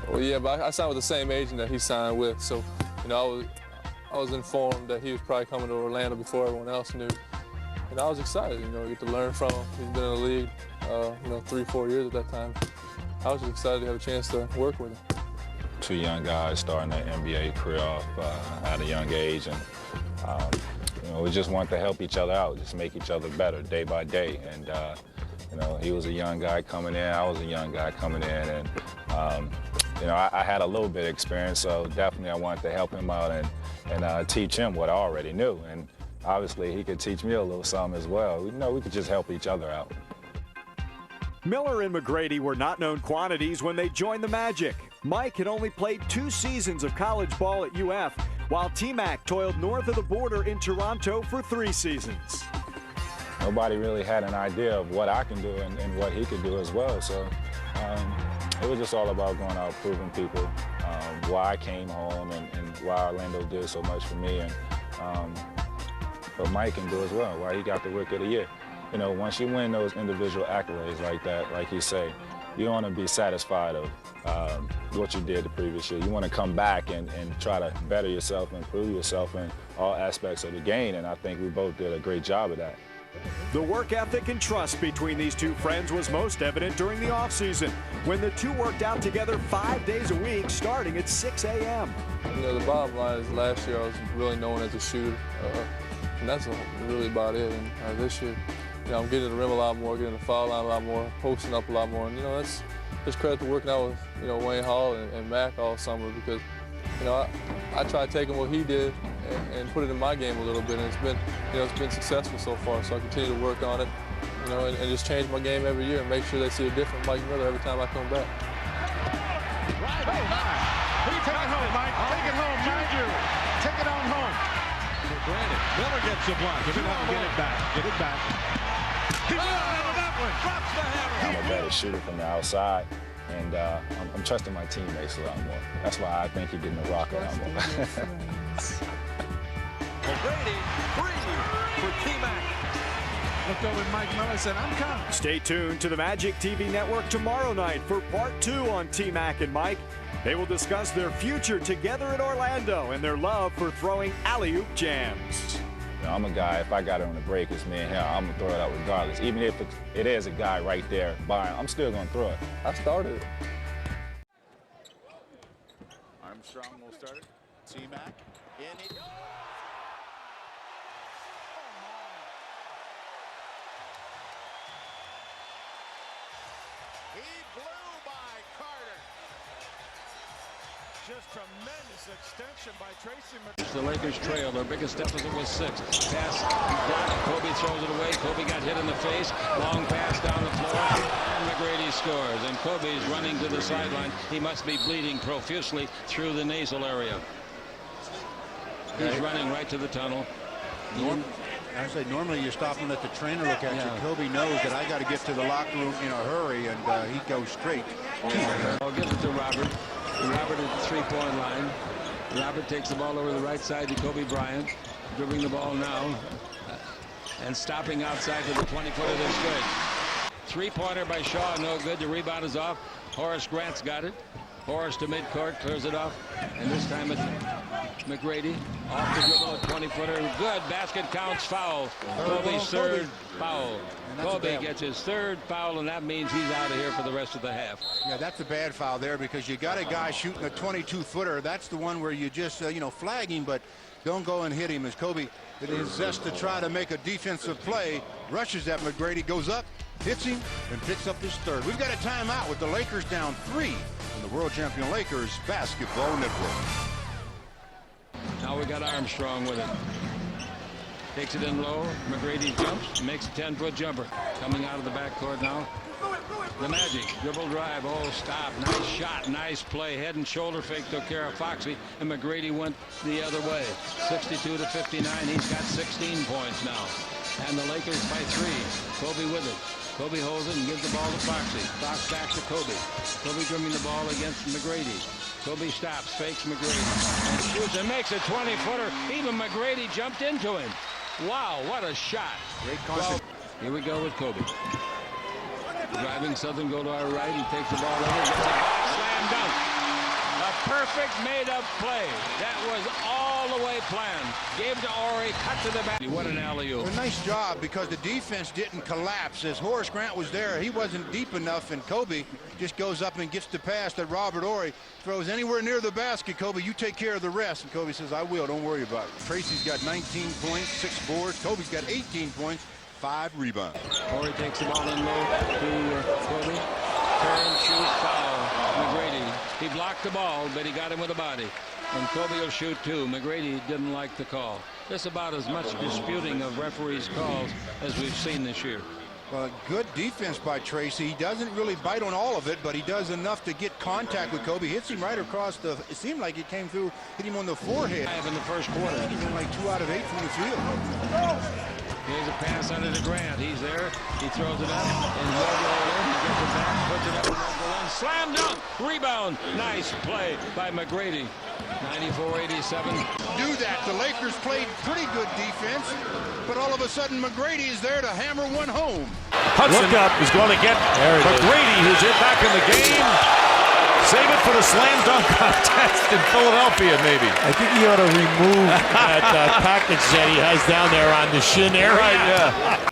Well, yeah, but I signed with the same agent that he signed with, so you know I was informed that he was probably coming to Orlando before everyone else knew, and I was excited. You know, get to learn from him. He's been in the league, you know, 3-4 years at that time. I was just excited to have a chance to work with him. Two young guys starting their NBA career off at a young age, and you know, we just want to help each other out, just make each other better day by day. And you know, he was a young guy coming in, I was a young guy coming in, and you know, I had a little bit of experience, so definitely I wanted to help him out and teach him what I already knew. And obviously he could teach me a little something as well. You know, we could just help each other out. Miller and McGrady were not known quantities when they joined the Magic. Mike had only played 2 seasons of college ball at UF, while T-Mac toiled north of the border in Toronto for 3 seasons. Nobody really had an idea of what I can do and what he could do as well. So it was just all about going out proving people why I came home and why Orlando did so much for me, and what Mike can do as well, why he got the Rookie of the Year. You know, once you win those individual accolades like that, like you say, you don't want to be satisfied of what you did the previous year. You want to come back and try to better yourself and improve yourself in all aspects of the game, and I think we both did a great job of that. The work ethic and trust between these two friends was most evident during the offseason, when the two worked out together 5 days a week, starting at 6 a.m. You know, the bottom line is last year I was really known as a shooter, and that's really about it. And this year, you know, I'm getting to the rim a lot more, getting to the foul line a lot more, posting up a lot more, and you know, that's just credit to working out with, you know, Wayne Hall and Mac all summer, because, you know, I try taking what he did and put it in my game a little bit, and it's been, you know, it's been successful so far. So I continue to work on it, you know, and just change my game every year and make sure they see a different Mike Miller every time I come back. Right. Take it home, Mike. Take it home, Mike. Take it on home. For granted. Miller gets the block. Get it back. Get it back. He's out of that one. Drops the hammer. I'm a better shooter from the outside, and I'm trusting my teammates a lot more. That's why I think he's getting the rock a lot more. McGrady, 3 for T-Mac. Looked over at Mike Miller and said, I'm coming. Stay tuned to the Magic TV network tomorrow night for part 2 on T-Mac and Mike. They will discuss their future together in Orlando and their love for throwing alley-oop jams. You know, I'm a guy, if I got it on the break, it's me and him, I'm gonna throw it out regardless. Even if it is a guy right there by him, I'm still gonna throw it. I started it. Armstrong will start it. T-Mac. In he goes. He blew by Carter. Just tremendous extension by Tracy. The Lakers trail. Their biggest deficit was 6. Pass. Kobe throws it away. Kobe got hit in the face. Long pass down the floor. And McGrady scores. And Kobe's running to the sideline. He must be bleeding profusely through the nasal area. He's running right to the tunnel. I say normally you're stopping, let the trainer look at you. Kobe knows that I got to get to the locker room in a hurry, and he goes straight. I'll give it to Robert. Robert at the 3-point line. Robert takes the ball over the right side to Kobe Bryant. Dribbling the ball now. And stopping outside to the 20-footer that's good. 3-pointer by Shaw, no good. The rebound is off. Horace Grant's got it. Horace to midcourt, clears it off. And this time it's McGrady. Off the dribble, a 20-footer. Good. Basket counts, foul. Kobe's third foul. Kobe gets his 3rd foul, and that means he's out of here for the rest of the half. Yeah, that's a bad foul there, because you got a guy shooting a 22-footer. That's the one where you just, you know, flag him, but don't go and hit him. As Kobe, it is zest to try to make a defensive play, rushes at McGrady, goes up, hits him, and picks up his 3rd. We've got a timeout with the Lakers down 3 on the world champion Lakers Basketball Network. Now we got Armstrong with it. Takes it in low. McGrady jumps, makes a 10-foot jumper. Coming out of the backcourt now. The Magic, dribble drive, oh, stop. Nice shot, nice play. Head and shoulder fake took care of Foxy, and McGrady went the other way. 62 to 59, he's got 16 points now. And the Lakers by 3. Kobe with it. Kobe holds it and gives the ball to Foxy. Fox back to Kobe. Kobe dribbling the ball against McGrady. Kobe stops, fakes McGrady, and shoots and makes a 20-footer. Even McGrady jumped into him. Wow, what a shot. Great concept. Here we go with Kobe. Driving Southern, go to our right. He takes the ball over, gets it back, slam dunk. perfect made-up play. That was all the way planned. Gave to Ori, cut to the back. What an alley-oop. A nice job because the defense didn't collapse. As Horace Grant was there, he wasn't deep enough, and Kobe just goes up and gets the pass that Robert Ori throws anywhere near the basket. Kobe, you take care of the rest. And Kobe says, I will, don't worry about it. Tracy's got 19 points, 6 boards. Kobe's got 18 points, 5 rebounds. Ori takes the ball in low to Kobe. Turn, shoot, foul. McGrady. He blocked the ball, but he got him with the body. And Kobe will shoot too. McGrady didn't like the call. That's about as much disputing of referees' calls as we've seen this year. Well, good defense by Tracy. He doesn't really bite on all of it, but he does enough to get contact with Kobe. Hits him right across the, it seemed like it came through, hit him on the forehead. In the first quarter. He's been like 2 out of 8 from the field. Here's a pass under to Grant. He's there. He throws it up. And he'll roll in. He gets it back. Puts it up. One. Slam dunk. Rebound. Nice play by McGrady. 94-87. Do that. The Lakers played pretty good defense, but all of a sudden McGrady is there to hammer one home. Hudson is going to get McGrady, who's back in the game. Save it for the slam dunk contest in Philadelphia, maybe. I think he ought to remove that package that he has down there on the shin area. Right, yeah.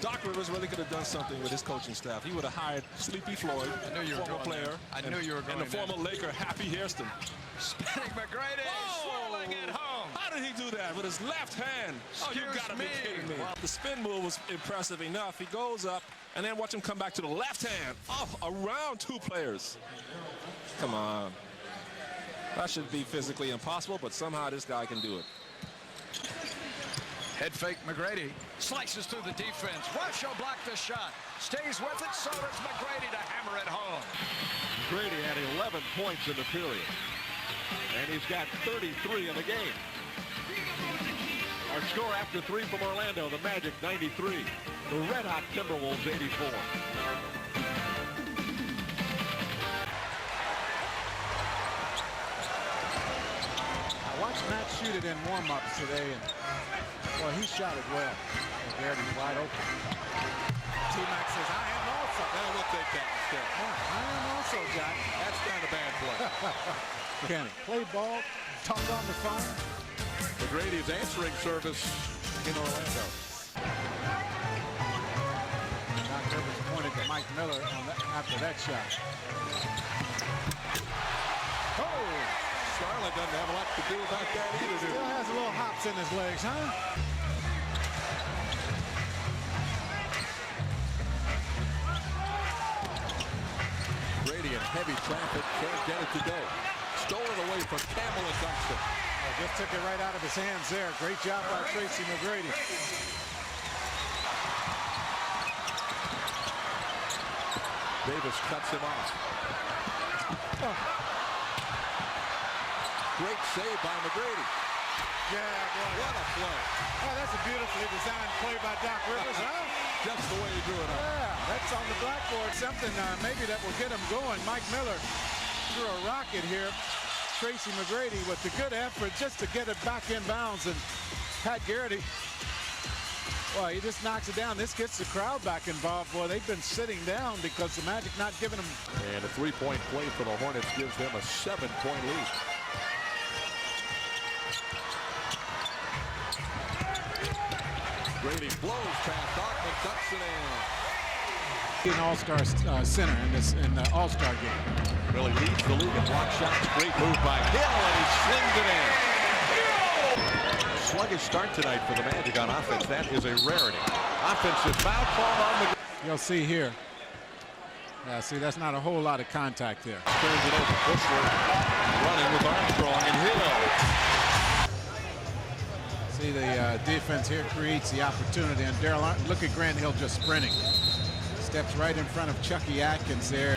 Doc Rivers really could have done something with his coaching staff. He would have hired Sleepy Floyd, former player, and the former Laker Happy Hairston. Spinning McGrady, swirling it home. How did he do that with his left hand? Oh, you gotta be kidding me. The spin move was impressive enough. He goes up, and then watch him come back to the left hand, around 2 players. Come on. That should be physically impossible, but somehow this guy can do it. Head fake McGrady. Slices through the defense. Rush will block the shot. Stays with it, so does McGrady to hammer it home. McGrady had 11 points in the period. And he's got 33 in the game. Our score after 3 from Orlando, the Magic 93. The Red Hot Timberwolves 84. I watched Matt shoot it in warm-ups today, and well, he shot it well. McGrady's wide open. T-Mac says, I am also. Now we'll take that instead. Yeah, I am also, Jack. That's not a bad play. Kenny, play ball, tongue on the phone. McGrady's answering service in Orlando. Doc Rivers pointed to Mike Miller on that, after that shot. Oh! Charlotte doesn't have a lot to do about that either. Still has a little hops in his legs, huh? Brady in heavy traffic, can't get it today. Stolen away from Campbell and Dunston. Just took it right out of his hands there. Great job by Tracy McGrady. Davis cuts him off. Oh. Great save by McGrady. Yeah, boy. What a play. Oh, that's a beautifully designed play by Doc Rivers, huh? Just the way he drew it up. Yeah, that's on the blackboard. Something maybe that will get him going. Mike Miller threw a rocket here. Tracy McGrady with the good effort just to get it back in bounds. And Pat Garrity, well, he just knocks it down. This gets the crowd back involved. Boy, they've been sitting down because the Magic not giving them. And a 3-point play for the Hornets gives them a 7-point lead. Brady blows past Dartmouth, ducks it in. An all-star center in the all-star game. Really leads the league in block shots. Great move by Hill, and he slings it in. Sluggish start tonight for the Magic on offense. That is a rarity. Offensive foul call on the. You'll see here. Yeah, see, that's not a whole lot of contact there. Turns it over. Whistler running with Armstrong and Hill. See, the defense here creates the opportunity, and Darrell, look at Grant Hill just sprinting. Steps right in front of Chucky Atkins there.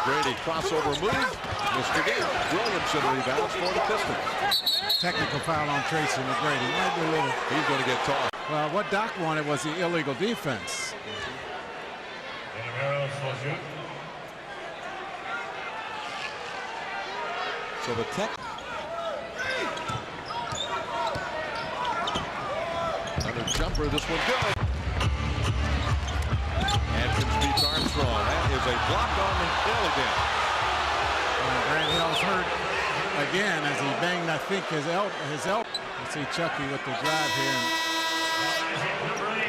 McGrady crossover move. Mr. Game. Williamson rebounds for the Pistons. Technical foul on Tracy McGrady. Might be a little. He's going to get tossed. Well, what Doc wanted was the illegal defense. So the tech. Another jumper. This one good. Atkins beats Armstrong. That is a block on the hill again. Grant Hill's hurt again as he banged, I think, his elbow. Let's see Chucky with the drive here.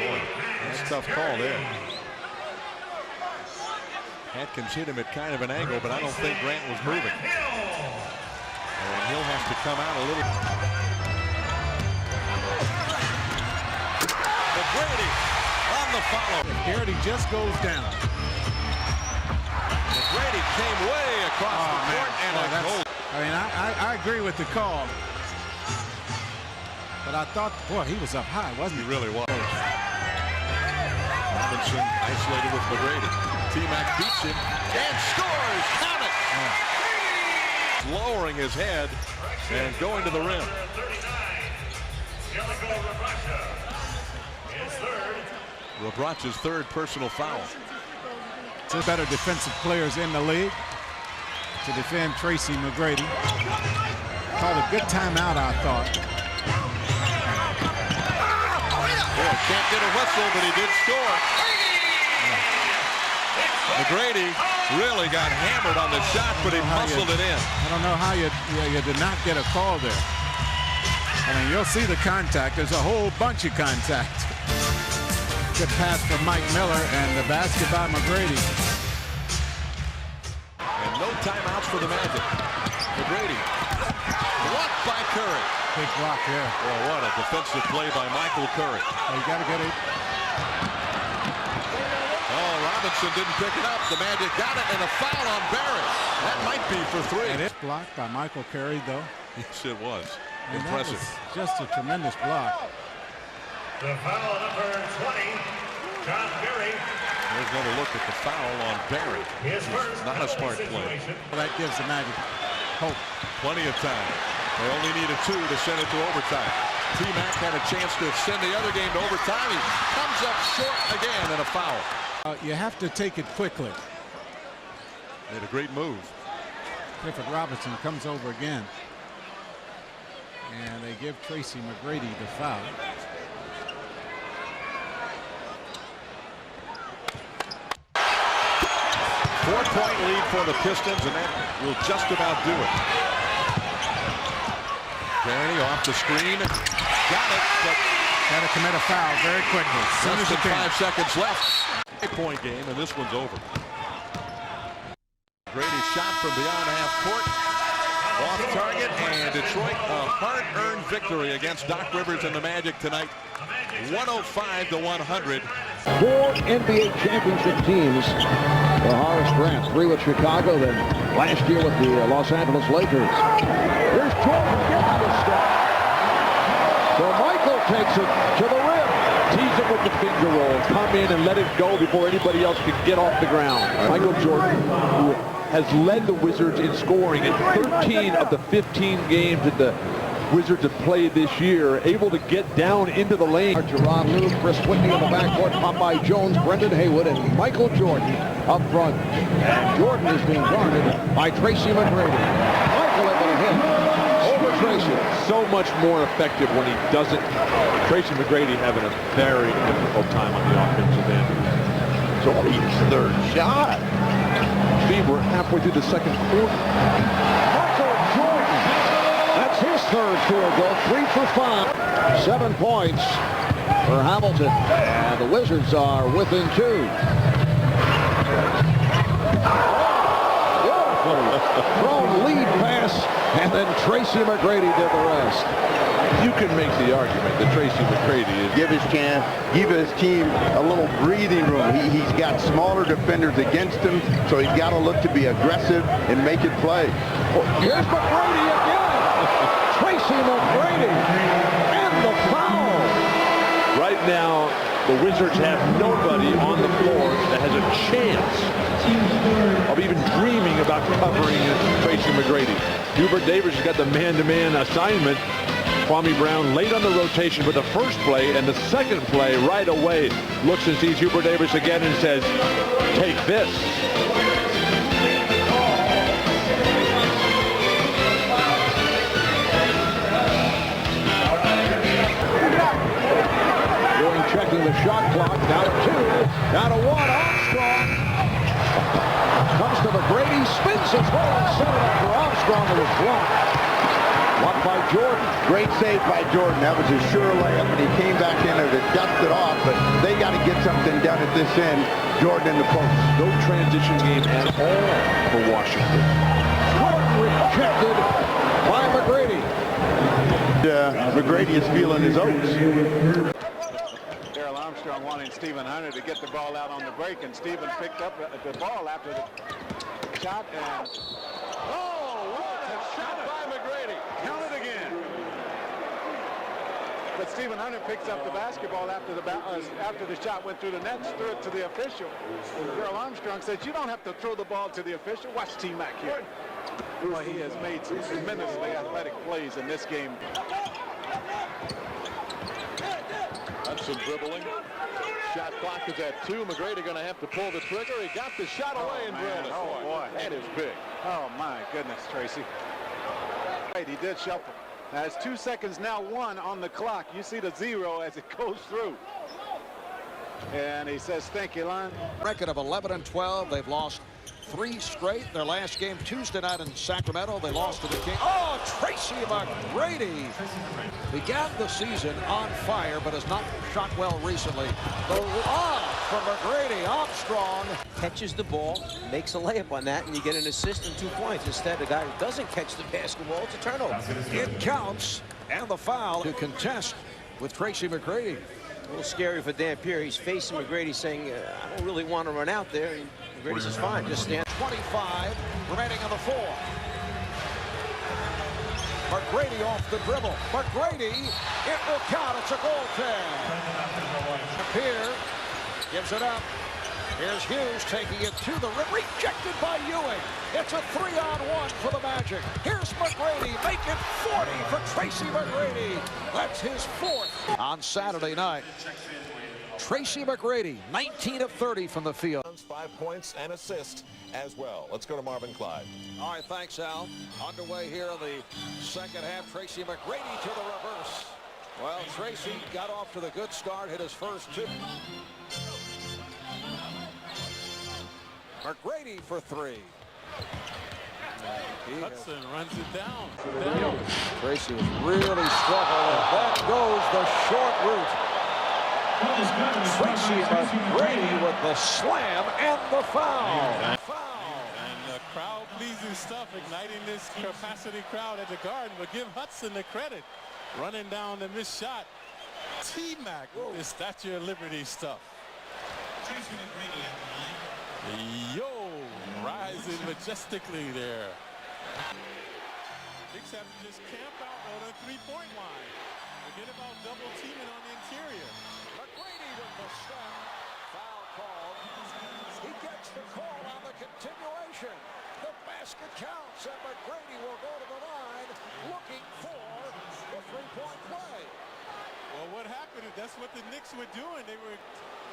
Boy, that's a tough call there. Atkins hit him at kind of an angle, but I don't think Grant was moving. And Hill has to come out a little. McGrady on the follow. Garrity just goes down. McGrady came way across the court and a goal. I mean, I agree with the call. But I thought, boy, he was up high, wasn't he? He really was. Robinson isolated with McGrady. T-Mac beats him and scores. Count it. Lowering his head and going to the rim. Rebracha's third personal foul. Two better defensive players in the league to defend Tracy McGrady. Called a good timeout, I thought. Boy, can't get a whistle, but he did score. McGrady really got hammered on the shot, but he muscled it in. I don't know how you did not get a call there. I mean, you'll see the contact. There's a whole bunch of contact. Good pass from Mike Miller and the basket by McGrady. And no timeouts for the Magic. McGrady blocked by Curry. Big block there. Well, what a defensive play by Michael Curry. Oh, you got to get it. Oh, Robinson didn't pick it up. The Magic got it, and a foul on Barrett. That might be for three. And it's blocked by Michael Curry, though. Yes, it was. And impressive. That was just a tremendous block. The foul number 20, John Barry. There's another look at the foul on Barry. Not a smart play. Well, that gives the Magic hope. Plenty of time. They only needed 2 to send it to overtime. T-Mac had a chance to send the other game to overtime. He comes up short again and a foul. You have to take it quickly. Made a great move. Clifford Robinson comes over again. And they give Tracy McGrady the foul. Four-point lead for the Pistons, and that will just about do it. Granny off the screen. Got it, but got to commit a foul very quickly. Less than 5 seconds left. 8-point game, and this one's over. Grady shot from beyond half court. Off target, and Detroit a hard-earned victory against Doc Rivers and the Magic tonight. 105-100. 4 NBA championship teams for Horace Grant. 3 with Chicago, then last year with the Los Angeles Lakers. Here's Jordan getting the step. So Michael takes it to the rim. Tease it with the finger roll. Come in and let it go before anybody else can get off the ground. Michael Jordan, who has led the Wizards in scoring in 13 of the 15 games that the Wizards have played this year, able to get down into the lane. Gerard Lue, Chris Whitney in the backcourt, Popeye Jones, Brendan Haywood, and Michael Jordan up front. And Jordan is being guarded by Tracy McGrady. Michael able to hit over Tracy. So much more effective when he doesn't. Tracy McGrady having a very difficult time on the offensive end. So he's third shot. Steve, we're halfway through the second quarter. Michael Jordan. That's his third field goal, 3 for 5. 7 points for Hamilton. And the Wizards are within 2. Thrown lead pass, and then Tracy McGrady did the rest. You can make the argument that Tracy McGrady is... Give his team a little breathing room. He's got smaller defenders against him, so he's got to look to be aggressive and make it play. Here's McGrady again. Tracy McGrady and the foul. Right now, the Wizards have nobody on the floor that has a chance of even dreaming about covering Tracy McGrady. Hubert Davis has got the man-to-man assignment. Kwame Brown late on the rotation for the first play, and the second play right away looks and sees Hubert Davis again and says, take this. Down to one, Armstrong. Comes to McGrady, spins his way and set it up for Armstrong, who was blocked. Blocked by Jordan. Great save by Jordan. That was a sure layup, and he came back in there to dust it off, but they got to get something done at this end. Jordan in the post. No transition game at all for Washington. Jordan rejected by McGrady. McGrady is feeling his oats. Armstrong wanting Stephen Hunter to get the ball out on the break, and Stephen picked up the ball after the shot, and what a shot by McGrady. Count it again. But Stephen Hunter picks up the basketball after the shot went through the net, threw it to the official. Gerald Armstrong says, you don't have to throw the ball to the official. Watch T-Mac here. Well, he has made some tremendously athletic plays in this game. Hudson dribbling. Shot clock is at 2. McGrady going to have to pull the trigger. He got the shot away and drilled it. Oh, boy. That is big. Oh, my goodness, Tracy. He did shuffle. Now, it's 2 seconds now, 1 on the clock. You see the 0 as it goes through. And he says, thank you, Lon. Record of 11-12. They've lost 3 straight. Their last game Tuesday night in Sacramento, they lost to the Kings. Oh, Tracy McGrady began the season on fire, but has not shot well recently. The lob from McGrady. Armstrong catches the ball, makes a layup on that, and you get an assist and 2 points. Instead, the guy who doesn't catch the basketball, it's a turnover. It counts, and the foul to contest with Tracy McGrady. A little scary for Dan Pierre. He's facing McGrady saying, I don't really want to run out there. And McGrady says, fine, just stand. 25 remaining on the floor. McGrady off the dribble. McGrady, it will count. It's a goaltend. Pierre gives it up. Here's Hughes taking it to the rim. Rejected by Ewing. It's a 3-on-1 for the Magic. Here's McGrady. Make it 40 for Tracy McGrady. That's his 4th on Saturday night. Tracy McGrady, 19 of 30 from the field. 5 points and assist as well. Let's go to Marvin Clyde. All right, thanks, Al. Underway here in the second half. Tracy McGrady to the reverse. Well, Tracy got off to the good start, hit his first 2. McGrady for 3. Hudson runs it down. Tracy is really struggling. That goes the short route. Tracy McGrady with the slam and the foul. And the crowd-pleasing stuff, igniting this capacity crowd at the Garden. But give Hudson the credit. Running down the missed shot. T-Mac with the Statue of Liberty stuff. Yo, rising majestically there. Knicks have to just camp out on the three-point line. Forget about double teaming on the interior. McGrady with the step. Foul call. He gets the call on the continuation. The basket counts, and McGrady will go to the line looking for the three-point play. Well, what happened? That's what the Knicks were doing. They were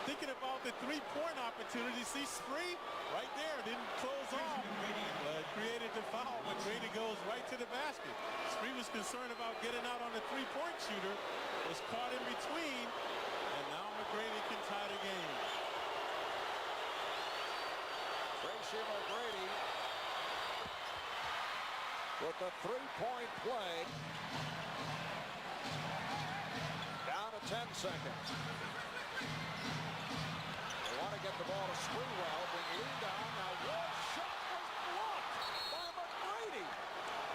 thinking about the three-point opportunity. See Spree right there, didn't close off, but created the foul. McGrady goes right to the basket. Spree was concerned about getting out on the three-point shooter, was caught in between, and now McGrady can tie the game. Tracy McGrady with the three-point play. Down to 10 seconds. They want to get the ball to Sprewell, being leaned down. Now one shot was blocked by McGrady.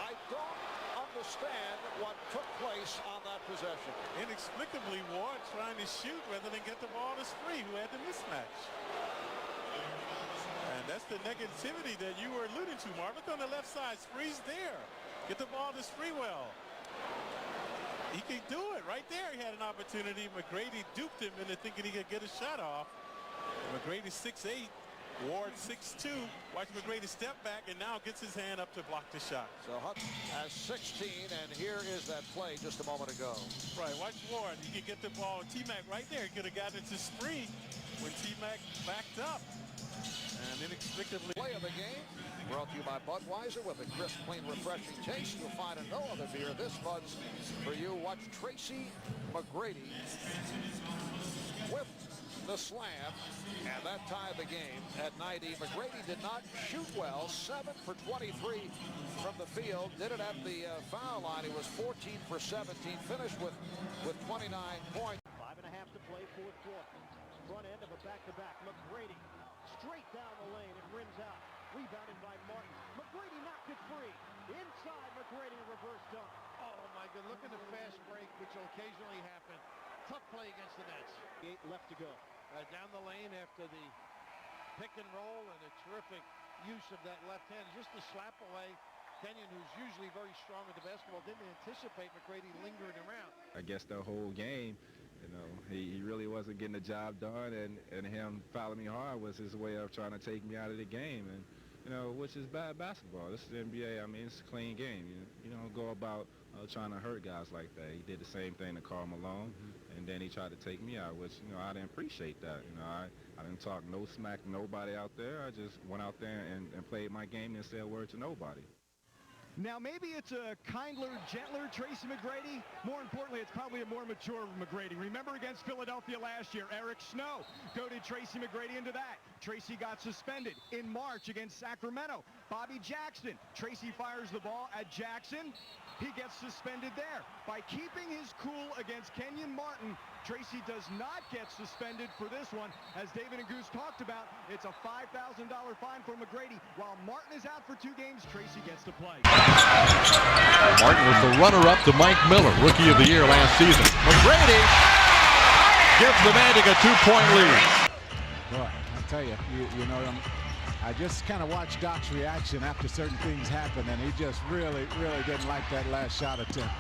I don't understand what took place on that possession. Inexplicably, Ward trying to shoot rather than get the ball to Spree, who had the mismatch. And that's the negativity that you were alluding to, Marv. Look on the left side. Spree's there. Get the ball to Sprewell. He could do it right there. He had an opportunity. McGrady duped him into thinking he could get a shot off. McGrady 6'8", Ward 6'2". Watch McGrady step back and now gets his hand up to block the shot. So Hudson has 16, and here is that play just a moment ago. Right, watch Ward. He could get the ball. T-Mac right there. He could have gotten it to Spree when T-Mac backed up. And inexplicably. Play of the game brought to you by Budweiser with a crisp, clean, refreshing taste. You'll find in no other beer. This Bud's for you. Watch Tracy McGrady with the the slam, and that tied the game at 90. McGrady did not shoot well, 7 for 23 from the field. Did it at the foul line. He was 14 for 17, finished with 29 points. 5.5 to play, fourth quarter. Front end of a back-to-back. McGrady straight down the lane and rims out. Rebounded by Martin. McGrady knocked it free. Inside McGrady, reverse dunk. Oh my God, look at the fast break, which will occasionally happen. Tough play against the Nets. 8 left to go. Down the lane after the pick and roll and a terrific use of that left hand. Just to slap away Kenyon, who's usually very strong with the basketball, didn't anticipate McGrady lingering around. I guess the whole game, you know, he really wasn't getting the job done, and him fouling me hard was his way of trying to take me out of the game, and you know, which is bad basketball. This is the NBA. I mean, it's a clean game. You don't go about trying to hurt guys like that. He did the same thing to Karl Malone, and then he tried to take me out, which, you know, I didn't appreciate that. You know, I didn't talk no smack to nobody out there. I just went out there and played my game and said a word to nobody. Now, maybe it's a kinder, gentler Tracy McGrady. More importantly, it's probably a more mature McGrady. Remember against Philadelphia last year, Eric Snow goaded Tracy McGrady into that. Tracy got suspended in March against Sacramento. Bobby Jackson. Tracy fires the ball at Jackson. He gets suspended there. By keeping his cool against Kenyon Martin, Tracy does not get suspended for this one. As David and Goose talked about, it's a $5,000 fine for McGrady. While Martin is out for 2 games, Tracy gets to play. Martin was the runner-up to Mike Miller, Rookie of the Year last season. McGrady gives the Magic a 2-point lead. Boy, I'll tell you, you know, I just kind of watched Doc's reaction after certain things happened, and he just really didn't like that last shot attempt.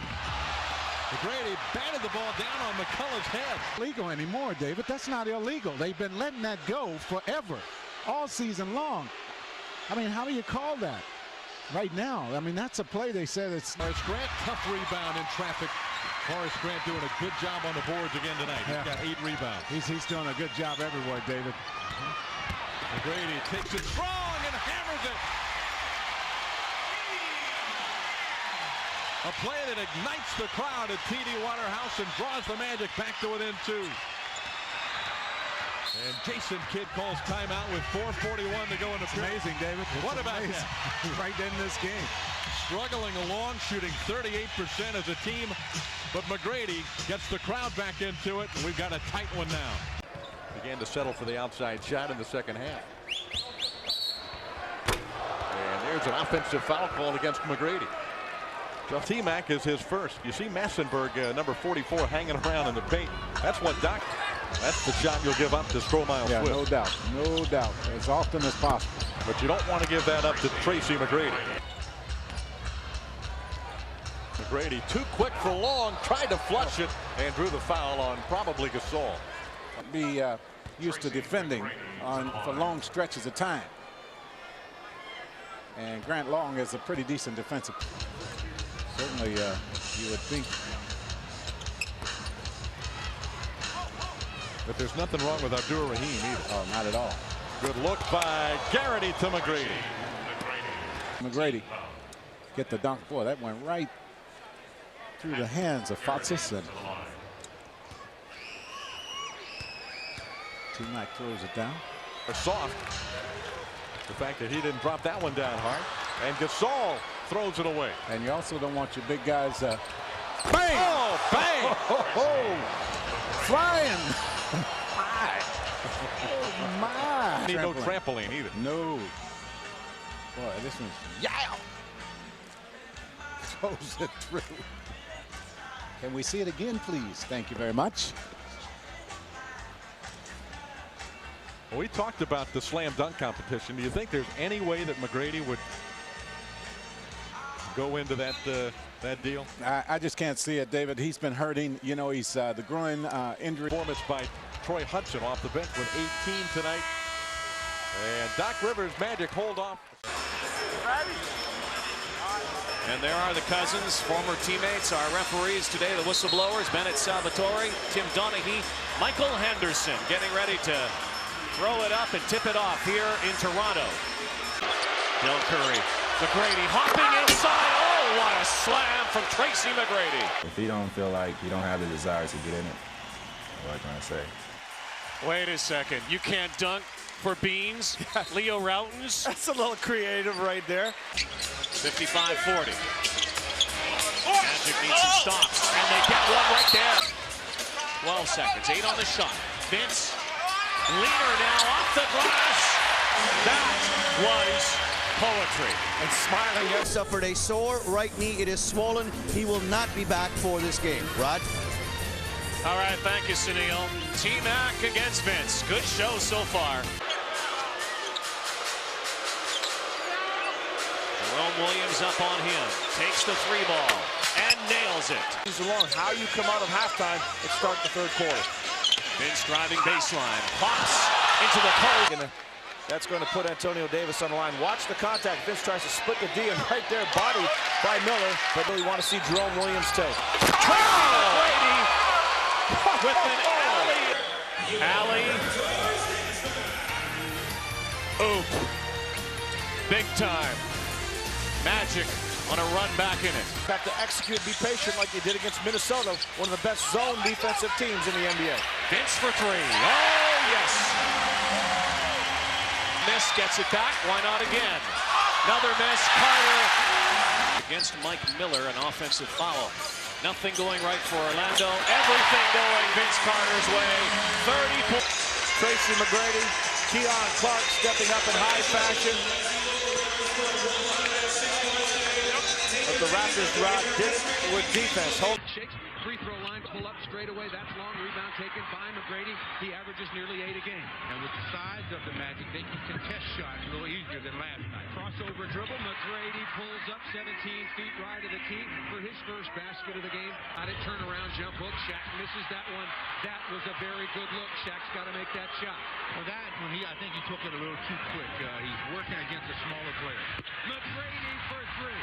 McGrady batted the ball down on McCullough's head. Illegal anymore, David. That's not illegal. They've been letting that go forever, all season long. I mean, how do you call that right now? I mean, that's a play they said it's... Horace Grant, tough rebound in traffic. Horace Grant doing a good job on the boards again tonight. He's got 8 rebounds. He's doing a good job everywhere, David. McGrady takes it strong and hammers it. A play that ignites the crowd at TD Waterhouse and draws the Magic back to within 2. And Jason Kidd calls timeout with 4:41 to go in the period. Amazing, David. What about that? Right in this game. Struggling along, shooting 38% as a team, but McGrady gets the crowd back into it, and we've got a tight one now. Began to settle for the outside shot in the second half. And there's an offensive foul called against McGrady. So T-Mac is his first. You see Massenberg, number 44, hanging around in the paint. That's what Doc, that's the shot you'll give up to Stromile Yeah, Swift. no doubt, as often as possible. But you don't want to give that up to Tracy McGrady. McGrady too quick for long, tried to flush it, and drew the foul on probably Gasol. Be used to defending for long stretches of time. And Grant Long is a pretty decent defensive. Certainly, you would think. But there's nothing wrong with Abdur Rahim either. Oh, not at all. Good look by Garrity to McGrady. McGrady get the dunk. Boy, that went right through the hands of Foxes. And T-Mac throws it down. Soft. The fact that he didn't drop that one down hard. And Gasol throws it away. And you also don't want your big guys. Bang! Oh, bang! Flying! Oh, my! Need no trampoline either. No. Boy, this one's yeah! Throws it through. Can we see it again, please? Thank you very much. Well, we talked about the slam dunk competition. Do you think there's any way that McGrady would go into that deal? I just can't see it, David. He's been hurting. You know, he's the groin injury. Performance by Troy Hudson off the bench with 18 tonight. And Doc Rivers' Magic hold off. And there are the Cousins, former teammates, our referees today, the whistleblowers, Bennett Salvatore, Tim Donaghy, Michael Henderson getting ready to throw it up and tip it off here in Toronto. Bill Curry, McGrady hopping inside. Oh, what a slam from Tracy McGrady. If you don't feel like you don't have the desire to get in it, what can I say? Wait a second. You can't dunk for beans? Leo Routens? That's a little creative right there. 55-40. Magic needs some stops, and they get one right there. 12 seconds, 8 on the shot. Vince, leaner now off the glass. That was poetry. And smiling. He suffered a sore right knee. It is swollen. He will not be back for this game. Rod? All right, thank you, Sunil. T-Mac against Vince. Good show so far. Jerome Williams up on him. Takes the 3 ball and nails it. Along how you come out of halftime and start the third quarter. Vince driving baseline. Pops into the post. That's going to put Antonio Davis on the line. Watch the contact. Vince tries to split the D, and right there, body by Miller. But really want to see Jerome Williams take. McGrady with an alley. Oop. Big time. Magic on a run back in it. Have to execute, be patient like they did against Minnesota, one of the best zone defensive teams in the NBA. Vince for 3. Oh, yes. Miss, gets it back. Why not again? Another miss. Carter against Mike Miller, an offensive foul. Nothing going right for Orlando. Everything going Vince Carter's way. 30 points. Tracy McGrady, Keon Clark stepping up in high fashion. But the Raptors did it with defense. Shakes, free throw line, pull up straight away. That's long. Rebound taken by McGrady. He averages nearly 8 a game. And with the size of the Magic, they can contest shots a little easier than last night. Crossover dribble. McGrady pulls up 17 feet right of the key for his first basket of the game. Out it, turnaround jump hook. Shaq misses that one. That was a very good look. Shaq's got to make that shot. Well, that one, I think he took it a little too quick. He's working against a smaller player. McGrady for 3.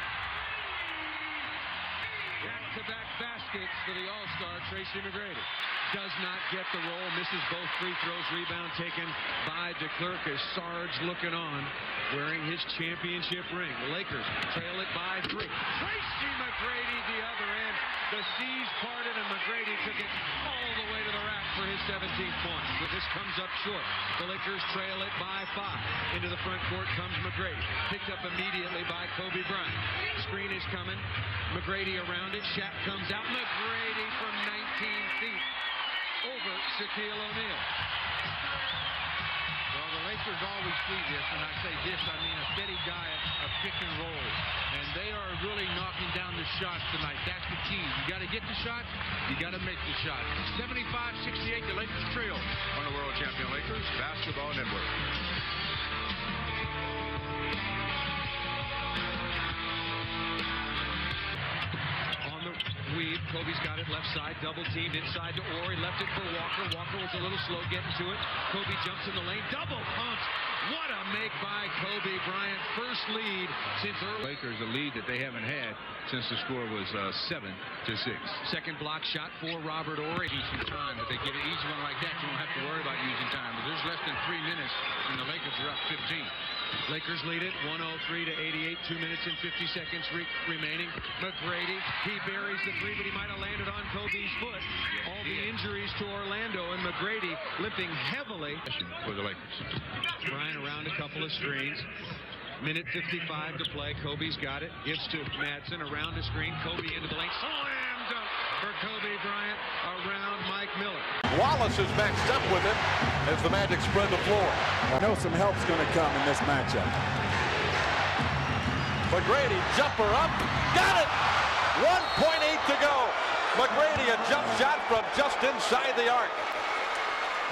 Back-to-back baskets for the All-Star, Tracy McGrady. Does not get the roll, misses both free throws. Rebound taken by DeClercq as Sarge looking on, wearing his championship ring. The Lakers trail it by 3. Tracy McGrady, the other end. The seas parted and McGrady took it all the way to the rack for his 17th point. But this comes up short. The Lakers trail it by 5. Into the front court comes McGrady. Picked up immediately by Kobe Bryant. Screen is coming. McGrady around it. Shaq comes out. McGrady from 19 feet over Shaquille O'Neal. Well, the Lakers always see this, and I say this, I mean a steady diet of pick and roll. And they are really knocking down the shots tonight. That's the key. You got to get the shot, you got to make the shot. 75-68, the Lakers trail on the World Champion Lakers Basketball Network. Weave, Kobe's got it left side, double teamed inside to Ori, left it for Walker. Walker was a little slow getting to it. Kobe jumps in the lane, double pumps. What a make by Kobe Bryant. First lead since early. Lakers a lead that they haven't had since the score was 7-6. Second block shot for Robert Ori. Decent time, but they get an easy one like that. You don't have to worry about using time. But there's less than 3 minutes, and the Lakers are up 15. Lakers lead it 103-88, 2 minutes and 50 seconds remaining. McGrady, he buries the 3, but he might have landed on Kobe's foot. All the injuries to Orlando, and McGrady limping heavily for the Lakers. Bryant around a couple of screens. Minute 55 to play. Kobe's got it. Gives to Madsen around the screen. Kobe into the lane. Slam dunk for Kobe Bryant around Mike Miller. Wallace is matched up with him as the Magic spread the floor. I know some help's going to come in this matchup. McGrady, jumper up, got it! 1.8 to go. McGrady, a jump shot from just inside the arc.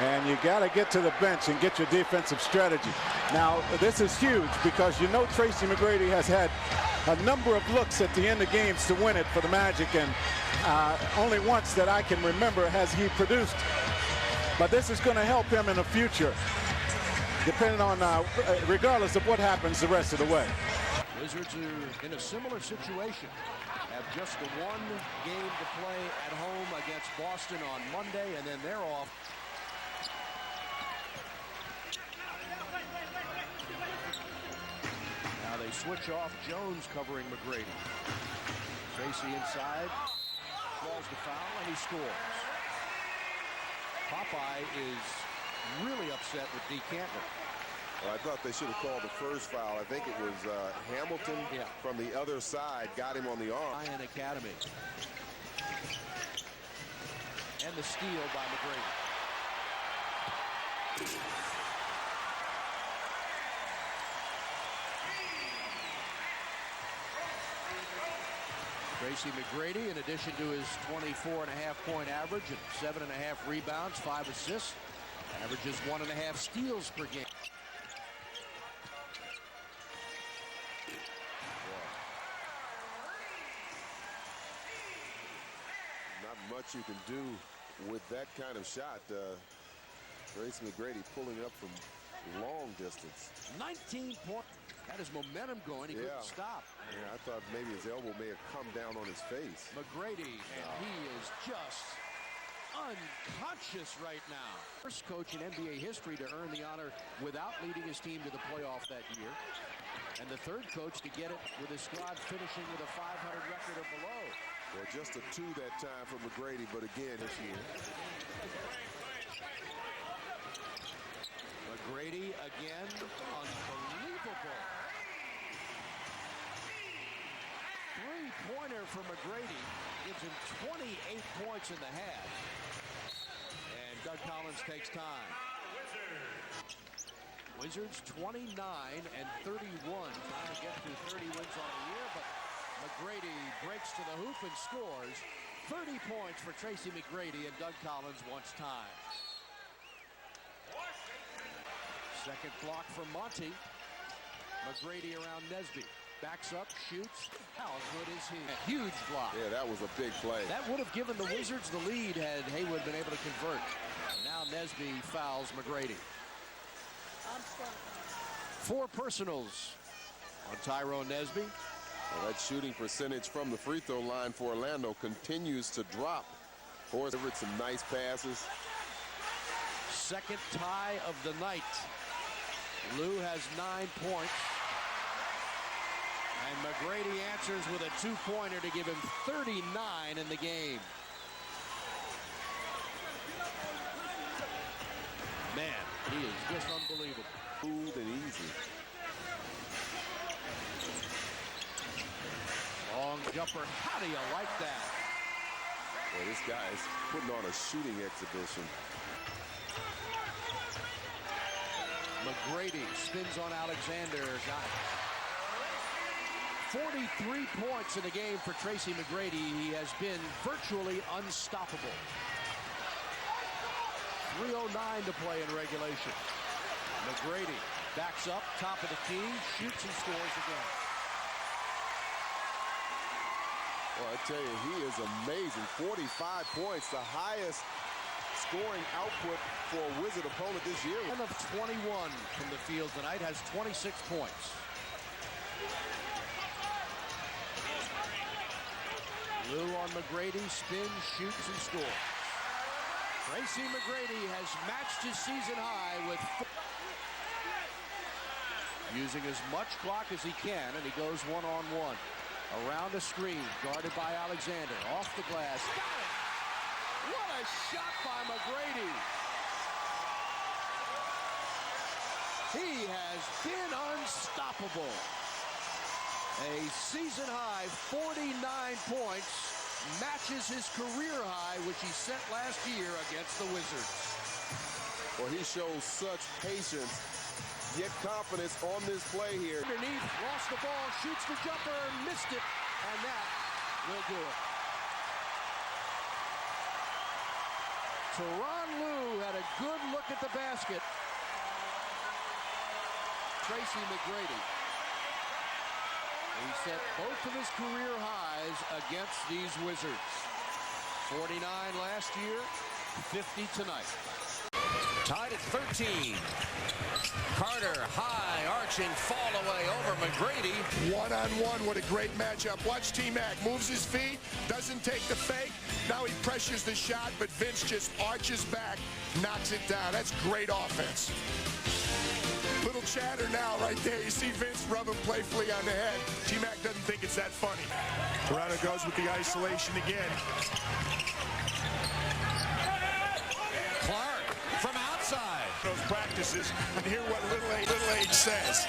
And you got to get to the bench and get your defensive strategy. Now, this is huge because you know Tracy McGrady has had a number of looks at the end of games to win it for the Magic, and only once that I can remember has he produced. But this is going to help him in the future, depending on, regardless of what happens the rest of the way. Wizards are in a similar situation. Have just the 1 game to play at home against Boston on Monday, and then they're off. Now they switch off. Jones covering McGrady. Tracy inside. Calls the foul, and he scores. Popeye is really upset with D. Cantor. Well, I thought they should have called the first foul. I think it was Hamilton from the other side got him on the arm. Zion Academy. And the steal by McGrady. Tracy McGrady, in addition to his 24.5-point average and 7.5 rebounds, 5 assists, averages 1.5 steals per game. Not much you can do with that kind of shot. Tracy McGrady pulling up from long distance. 19 points. That is momentum going. He couldn't stop. Yeah, I thought maybe his elbow may have come down on his face. McGrady, and he is just unconscious right now. First coach in NBA history to earn the honor without leading his team to the playoff that year. And the third coach to get it with his squad finishing with a 500 record or below. Well, just a 2 that time for McGrady, but again this year. McGrady again, unbelievable. Three-pointer for McGrady gives him 28 points in the half. And Doug Collins takes time. Wizards 29 and 31, trying to get to 30 wins on the year, but McGrady breaks to the hoop and scores. 30 points for Tracy McGrady, and Doug Collins wants time. Second block from Monty. McGrady around Nesby. Backs up, shoots. How good is he? A huge block. Yeah, that was a big play. That would have given the Wizards the lead had Haywood been able to convert. Now Nesby fouls McGrady. 4 personals on Tyrone Nesby. Well, that shooting percentage from the free throw line for Orlando continues to drop. Forrest delivered some nice passes. Second tie of the night. Lou has 9 points. And McGrady answers with a 2-pointer to give him 39 in the game. Man, he is just unbelievable. Smooth and easy. Long jumper. How do you like that? Well, this guy is putting on a shooting exhibition. McGrady spins on Alexander. Got it. 43 points in the game for Tracy McGrady. He has been virtually unstoppable. 3:09 to play in regulation. McGrady backs up, top of the key, shoots and scores again. Well, I tell you, he is amazing. 45 points, the highest scoring output for a Wizard opponent this year. 1 of 21 from the field tonight, has 26 points. Lou on McGrady, spins, shoots, and scores. Tracy McGrady has matched his season high with using as much clock as he can, and he goes one-on-one. Around a screen, guarded by Alexander. Off the glass. Got it! What a shot by McGrady! He has been unstoppable. A season-high 49 points matches his career high, which he set last year against the Wizards. Well, he shows such patience, yet confidence on this play here. Underneath, lost the ball, shoots the jumper, missed it, and that will do it. Tyronn Lue had a good look at the basket. Tracy McGrady. He set both of his career highs against these Wizards. 49 last year, 50 tonight. Tied at 13. Carter, high, arching, fall away over McGrady. One-on-one, what a great matchup. Watch T-Mac, moves his feet, doesn't take the fake. Now he pressures the shot, but Vince just arches back, knocks it down. That's great offense. Little chatter now right there. You see Vince rub him playfully on the head. T-Mac doesn't think it's that funny. Toronto goes with the isolation again. Clark from outside. practices and hear what Little Age says.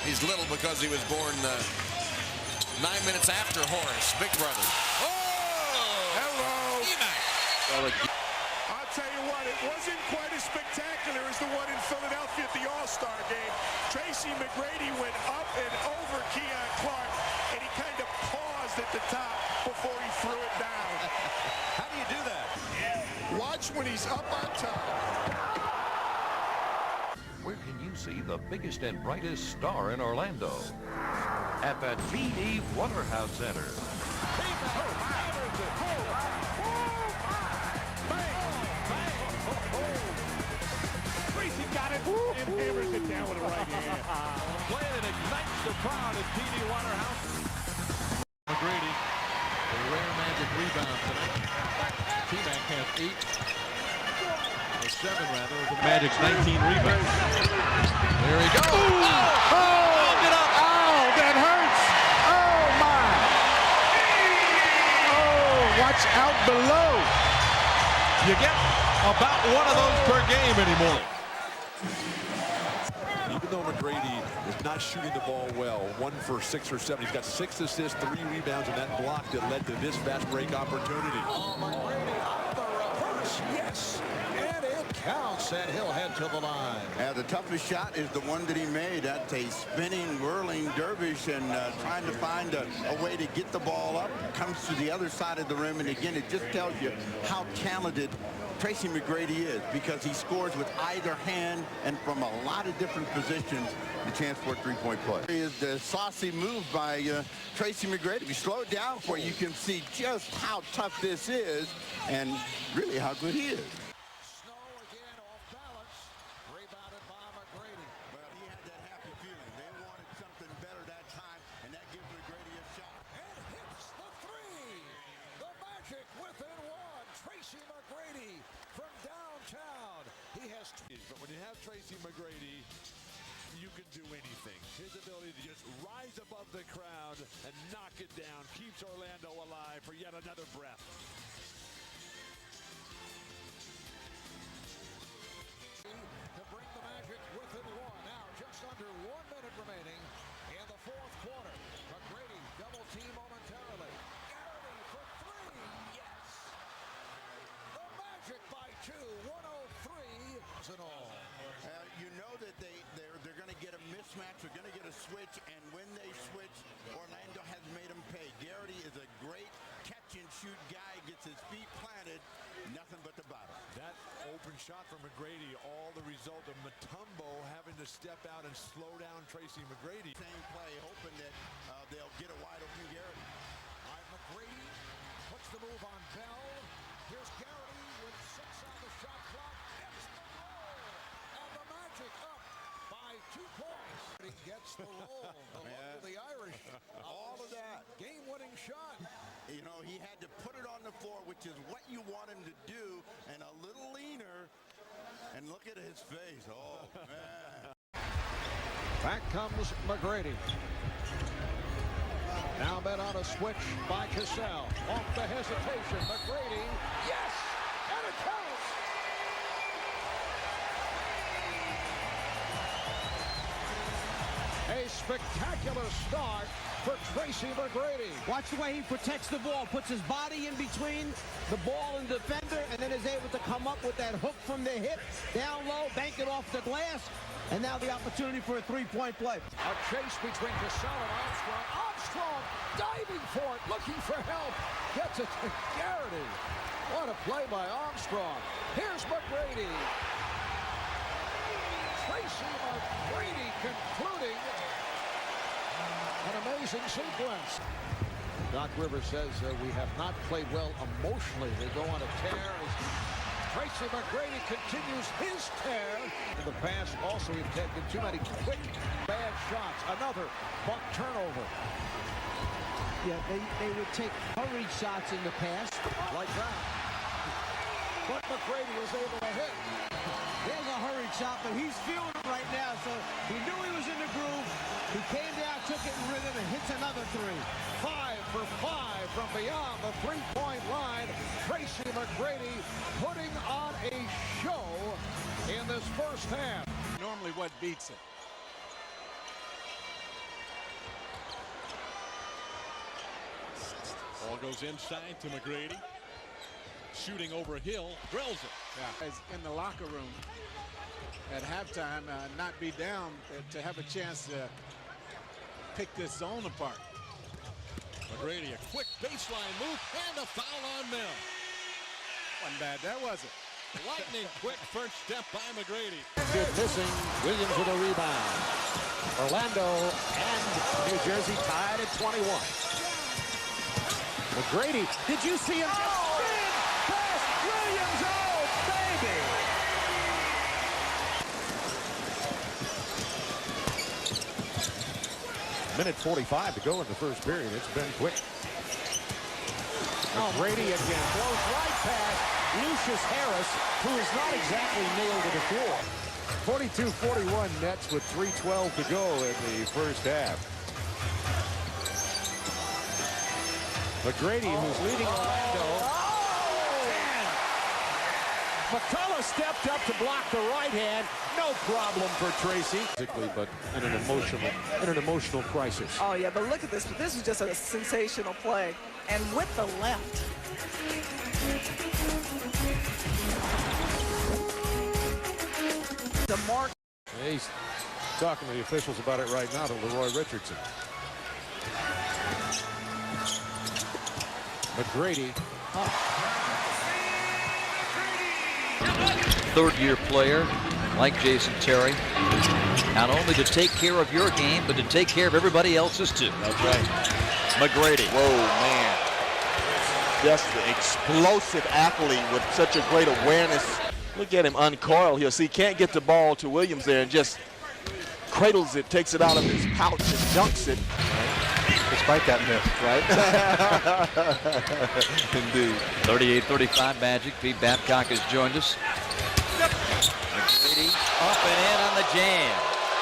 He's little because he was born 9 minutes after Horace, big brother. Hello. I'll tell you what, it wasn't quite as spectacular as the one in Philadelphia at the All-Star game. Tracy McGrady went up and over Keon Clark, and he kind of paused at the top before he threw it down. How do you do that? Watch when he's up on top. Where can you see the biggest and brightest star in Orlando? At the TD Waterhouse Center. Tracy got it and hammers it down with a right hand. Play that ignites the crowd at TD Waterhouse. McGrady, a rare Magic rebound tonight. T-Mac has 8. Or 7 rather. The Magic's 19 rebounds. There he goes. Oh, get up. Oh, that hurts. Oh, my. Oh, watch out below. You get about one of those per game anymore. Even though McGrady is not shooting the ball well, 1 for 6 or 7, he's got 6 assists, 3 rebounds, and that block that led to this fast break opportunity. Oh, McGrady on the reverse, yes, and it counts, and he'll head to the line. The toughest shot is the one that he made. That's a spinning, whirling dervish, and trying to find a way to get the ball up. Comes to the other side of the rim, and again, it just tells you how talented Tracy McGrady is, because he scores with either hand and from a lot of different positions. The chance for a three-point play is the saucy move by Tracy McGrady. If you slow it down for you, you can see just how tough this is and really how good he is. Snow again off balance, rebounded by McGrady. Well, he had that happy feeling. They wanted something better that time, and that gives McGrady a shot. And hits the three. The Magic within 1. Tracy McGrady from downtown. He has. But when you have Tracy McGrady, you can do anything. His ability to just rise above the crowd and knock it down keeps Orlando alive for yet another breath. To bring the Magic within 1. Now just under 1 minute remaining in the 4th quarter. McGrady double team momentarily. Garrity for 3. Yes. The Magic by 2. 103 and all. You know that they're going to get a mismatch. They're going to get a switch, and when they switch, Orlando has made them pay. Garrity is a great catch-and-shoot guy. Gets his feet planted. Nothing but the bottom. That open shot from McGrady, all the result of Mutombo having to step out and slow down Tracy McGrady. Same play, hoping that they'll get a wide-open Garrity. All right, McGrady puts the move on Bell. Here's Garrity with 6 on the shot clock. Gets the roll. And the Magic up by 2 points. He gets the roll. The look of the Irish. All of that. Game-winning shot. You know, he had to put it on the floor, which is what you want him to do, and a little leaner. And look at his face. Oh, man. Back comes McGrady. Now bet on a switch by Cassell. Off the hesitation. McGrady. Yes! And it counts! A spectacular start for Tracy McGrady. Watch the way he protects the ball, puts his body in between the ball and the defender, and then is able to come up with that hook from the hip, down low, bank it off the glass, and now the opportunity for a three-point play. A chase between Cassell and Armstrong. Armstrong diving for it, looking for help. Gets it to Garrity. What a play by Armstrong. Here's McGrady. Tracy McGrady concluding an amazing sequence. Doc Rivers says we have not played well emotionally. They go on a tear as Tracy McGrady continues his tear. In the past, also we've taken too many quick, bad shots. Another buck turnover. Yeah, they would take hurried shots in the past. Like that. But McGrady is able to hit. There's a hurried shot, but he's feeling it right now, so he knew he was in the groove. He came down, took it in rhythm, and hits another 3. 5 for 5 from beyond the three-point line. Tracy McGrady putting on a show in in this first half. Normally what beats it. Ball goes inside to McGrady. Shooting over Hill, drills it. Yeah, as in the locker room at halftime, not be down, to have a chance to pick this zone apart. McGrady, a quick baseline move and a foul on Mill. Wasn't bad, that was it. Lightning quick first step by McGrady. Good missing. Williams with a rebound. Orlando and New Jersey tied at 21. McGrady, did you see him just spin past Williams? Oh, baby! Minute 45 to go in the first period. It's been quick. McGrady again throws right past Lucius Harris, who is not exactly nailed to the floor. 42-41 Nets with 3:12 to go in the first half. McGrady, who's leading Orlando. McCullough stepped up to block the right hand. No problem for Tracy. But in an emotional crisis. Oh yeah, but look at this. This is just a sensational play, and with the left. The mark. He's talking to the officials about it right now to Leroy Richardson. McGrady. Third-year player like Jason Terry, not only to take care of your game, but to take care of everybody else's too. That's right. McGrady. Whoa, man. Just the explosive athlete with such a great awareness. Look at him uncoil here. See, he can't get the ball to Williams there and just cradles it, takes it out of his pouch and dunks it. Despite that miss, right? Indeed. 38-35 Magic. Pete Babcock has joined us. McGrady up and in on the jam.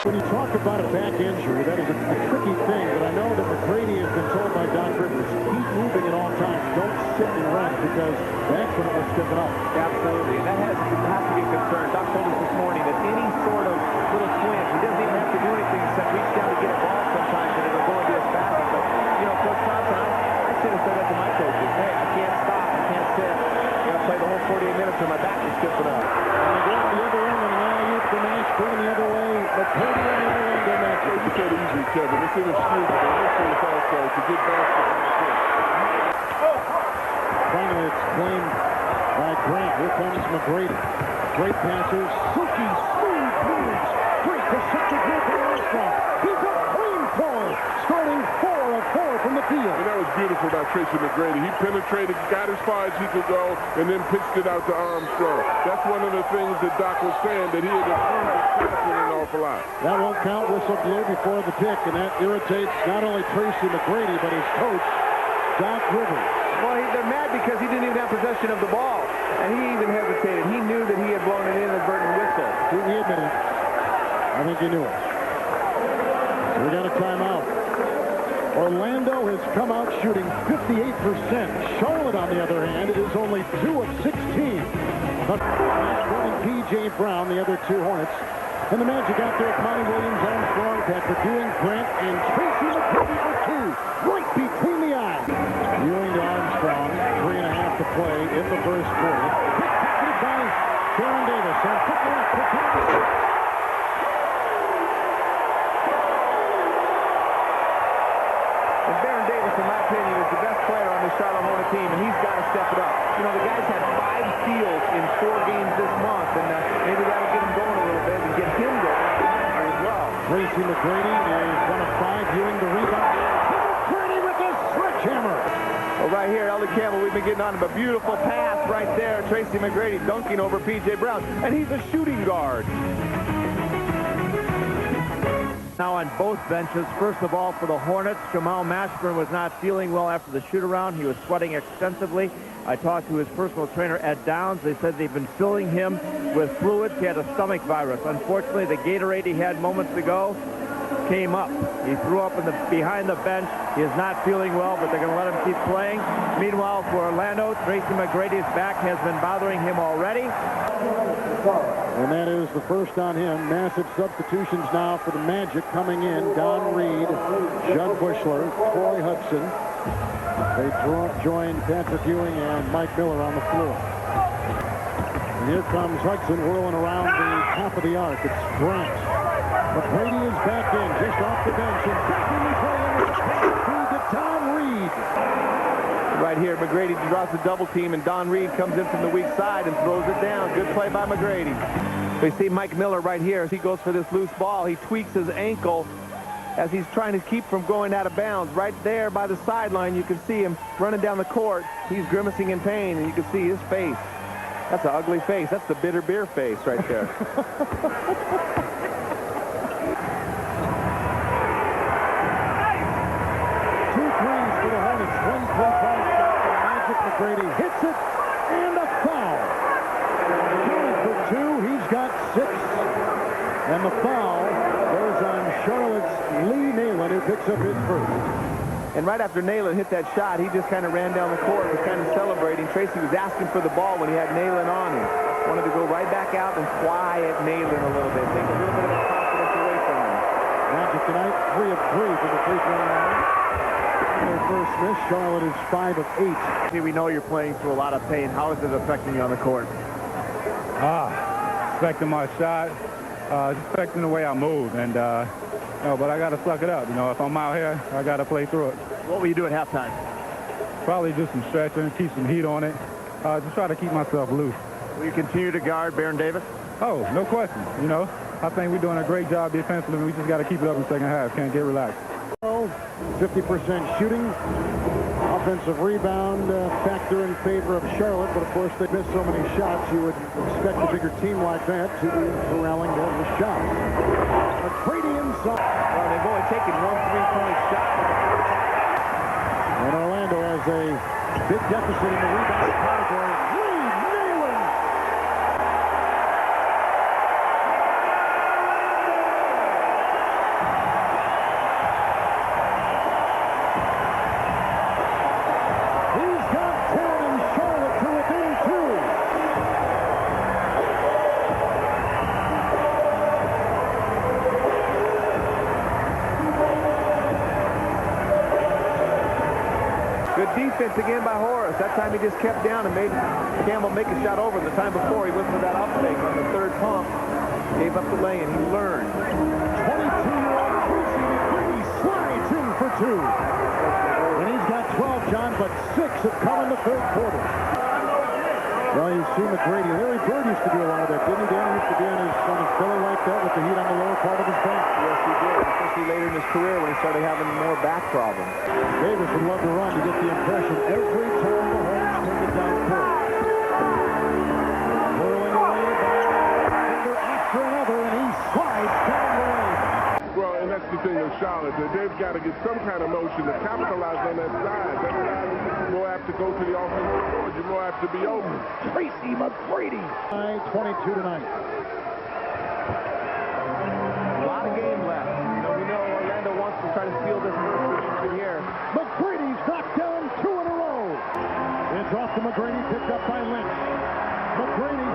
When you talk about a back injury, that is a tricky thing, but I know that McGrady has been told by Doc Rivers, keep moving at all times. Don't sit and rest because that's when it will stiffen up. Absolutely, and that has to be a concern. Doc told us this morning that any sort of little swing, he doesn't even have to do anything except reach down to get a ball sometimes, and it'll go into his basket. But, you know, Coach Thompson, I should have said that to my coaches. Hey, I can't stop, I can't sit. I got to play the whole 48 minutes or my back is stiffen up. And they go to the other end, and an alley-oop for Nash, bringing the other way. But Cody on the other end, go Nash. You said easy, Kevin. It's inexcusable. This is also to get basketball. Finally, it's claimed by Grant. Here comes McGrady. Great passers. Silky, smooth moves. Great to such a great Armstrong. He's a flamethrower, scoring 4 of 4 from the field. And that was beautiful by Tracy McGrady. He penetrated, got as far as he could go, and then pitched it out to Armstrong. That's one of the things that Doc was saying, that he had improved his passing an awful lot. That won't count. Whistle blew before the pick, and that irritates not only Tracy McGrady, but his coach, Doc Rivers. Well, they're mad because he didn't even have possession of the ball, and he even hesitated. He knew that he had blown an inadvertent whistle. He admitted it. I think he knew it. So we got a timeout. Orlando has come out shooting 58%. Charlotte, on the other hand, is only 2 of 16. But P.J. Brown, the other 2 Hornets. And the Magic out there, Connie Williams, Armstrong, Patrick Ewing, Grant, and Tracy McGrady for 2. Right between the eyes. Ewing to Armstrong, 3.5 to play in the first quarter. Picketed by Baron Davis. And pick left, pick right. And Baron Davis, in my opinion, is the best player on the Charlotte Hornet team, and he's got to step it up. You know, the guy's had 5 steals in 4 games this month, and maybe that'll get him going a little bit and get him going as well. Tracy McGrady is 1 of 5, Ewing the rebound. McGrady with the sledgehammer. Well, right here, Elder Campbell, we've been getting on him. A beautiful pass right there. Tracy McGrady dunking over P.J. Brown, and he's a shooting guard. Now on both benches, first of all for the Hornets, Jamal Mashburn was not feeling well after the shoot-around. He was sweating extensively. I talked to his personal trainer, Ed Downs. They said they've been filling him with fluids. He had a stomach virus. Unfortunately, the Gatorade he had moments ago came up. He threw up behind the bench. He is not feeling well, but they're going to let him keep playing. Meanwhile, for Orlando, Tracy McGrady's back has been bothering him already. And that is the first on him. Massive substitutions now for the Magic coming in. Don Reed, Judd Bushler, Troy Hudson. They join Patrick Ewing and Mike Miller on the floor. And here comes Hudson whirling around the top of the arc. It's Grant. McGrady is back in, just off the bench, and taking the play through to Don Reed. Right here, McGrady draws the double team, and Don Reed comes in from the weak side and throws it down. Good play by McGrady. We see Mike Miller right here as he goes for this loose ball. He tweaks his ankle as he's trying to keep from going out of bounds. Right there by the sideline, you can see him running down the court. He's grimacing in pain, and you can see his face. That's an ugly face. That's the bitter beer face right there. 2 threes for the Hornets. 1-3 shot for the Magic. McGrady hits it, and a foul. Going for 2. He's got 6. And the foul goes on Charlotte's Lee Nayland, who picks up his first. And right after Nayland hit that shot, he just kind of ran down the court, was kind of celebrating. Tracy was asking for the ball when he had Nayland on him. Wanted to go right back out and quiet Nayland a little bit, take a little bit of that confidence away from him. Magic tonight, 3 of 3 from the free-throw line. Their first miss. Charlotte is 5 of 8. We know you're playing through a lot of pain. How is it affecting you on the court? Affecting my shot, affecting the way I move, and but I got to suck it up. If I'm out here, I got to play through it. What will you do at halftime? Probably do some stretching, keep some heat on it, just try to keep myself loose. Will you continue to guard Baron Davis? Oh, no question. I think we're doing a great job defensively. We just got to keep it up in the second half. Can't get relaxed. 50% shooting. Offensive rebound factor in favor of Charlotte, but of course they missed so many shots. You would expect a bigger team like that to be corralling them with shots. McGrady inside. Well, they've only taken 1 3-point shot. And Orlando has a big deficit in the rebound category. Reed Nayland. He's got 10 and Charlotte to within 2. Good defense again by Horace. That time he just kept down and made Campbell make a shot over. The time before he went for that up fake on the third pump. Gave up the lay and he learned. 22-year-old Tracy McGrady slides in for 2. And he's got 12, John, but 6 have come in the third quarter. Well, you see McGrady. Larry Bird used to do a lot of that, didn't he? Danny used to be on his belly like that with the heat on the lower part of his back. Yes, he did, especially later in his career when he started having more back problems. Davis would love to run to get the impression every time the Hornets take it down court. Whirling away after another, and he slides down the lane. Well, and that's the thing with Charlotte, that they've got to get some kind of motion to capitalize on that side. That side is more apt to go to the offensive board. You're more apt to be open. Tracy McGrady. 22 tonight. A lot of game left. We know Orlando wants to try to steal this position here. McGrady's knocked down 2 in a row. It's off to McGrady, picked up by Lynch. McGrady.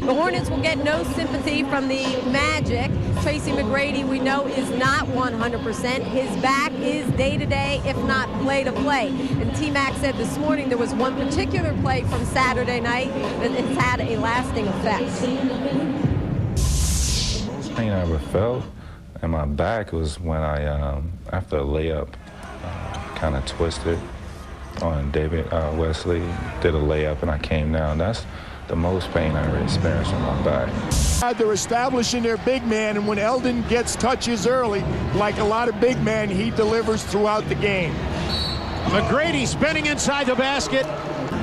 The Hornets will get no sympathy from the Magic. Tracy McGrady, we know, is not 100%. His back is day-to-day, if not play-to-play. And T-Mac said this morning there was one particular play from Saturday night that it's had a lasting effect. The most pain I ever felt in my back was when I, after a layup, kind of twisted. on David Wesley, did a layup, and I came down. That's the most pain I ever experienced in my back. They're establishing their big man, and when Eldon gets touches early, like a lot of big men, he delivers throughout the game. McGrady spinning inside the basket.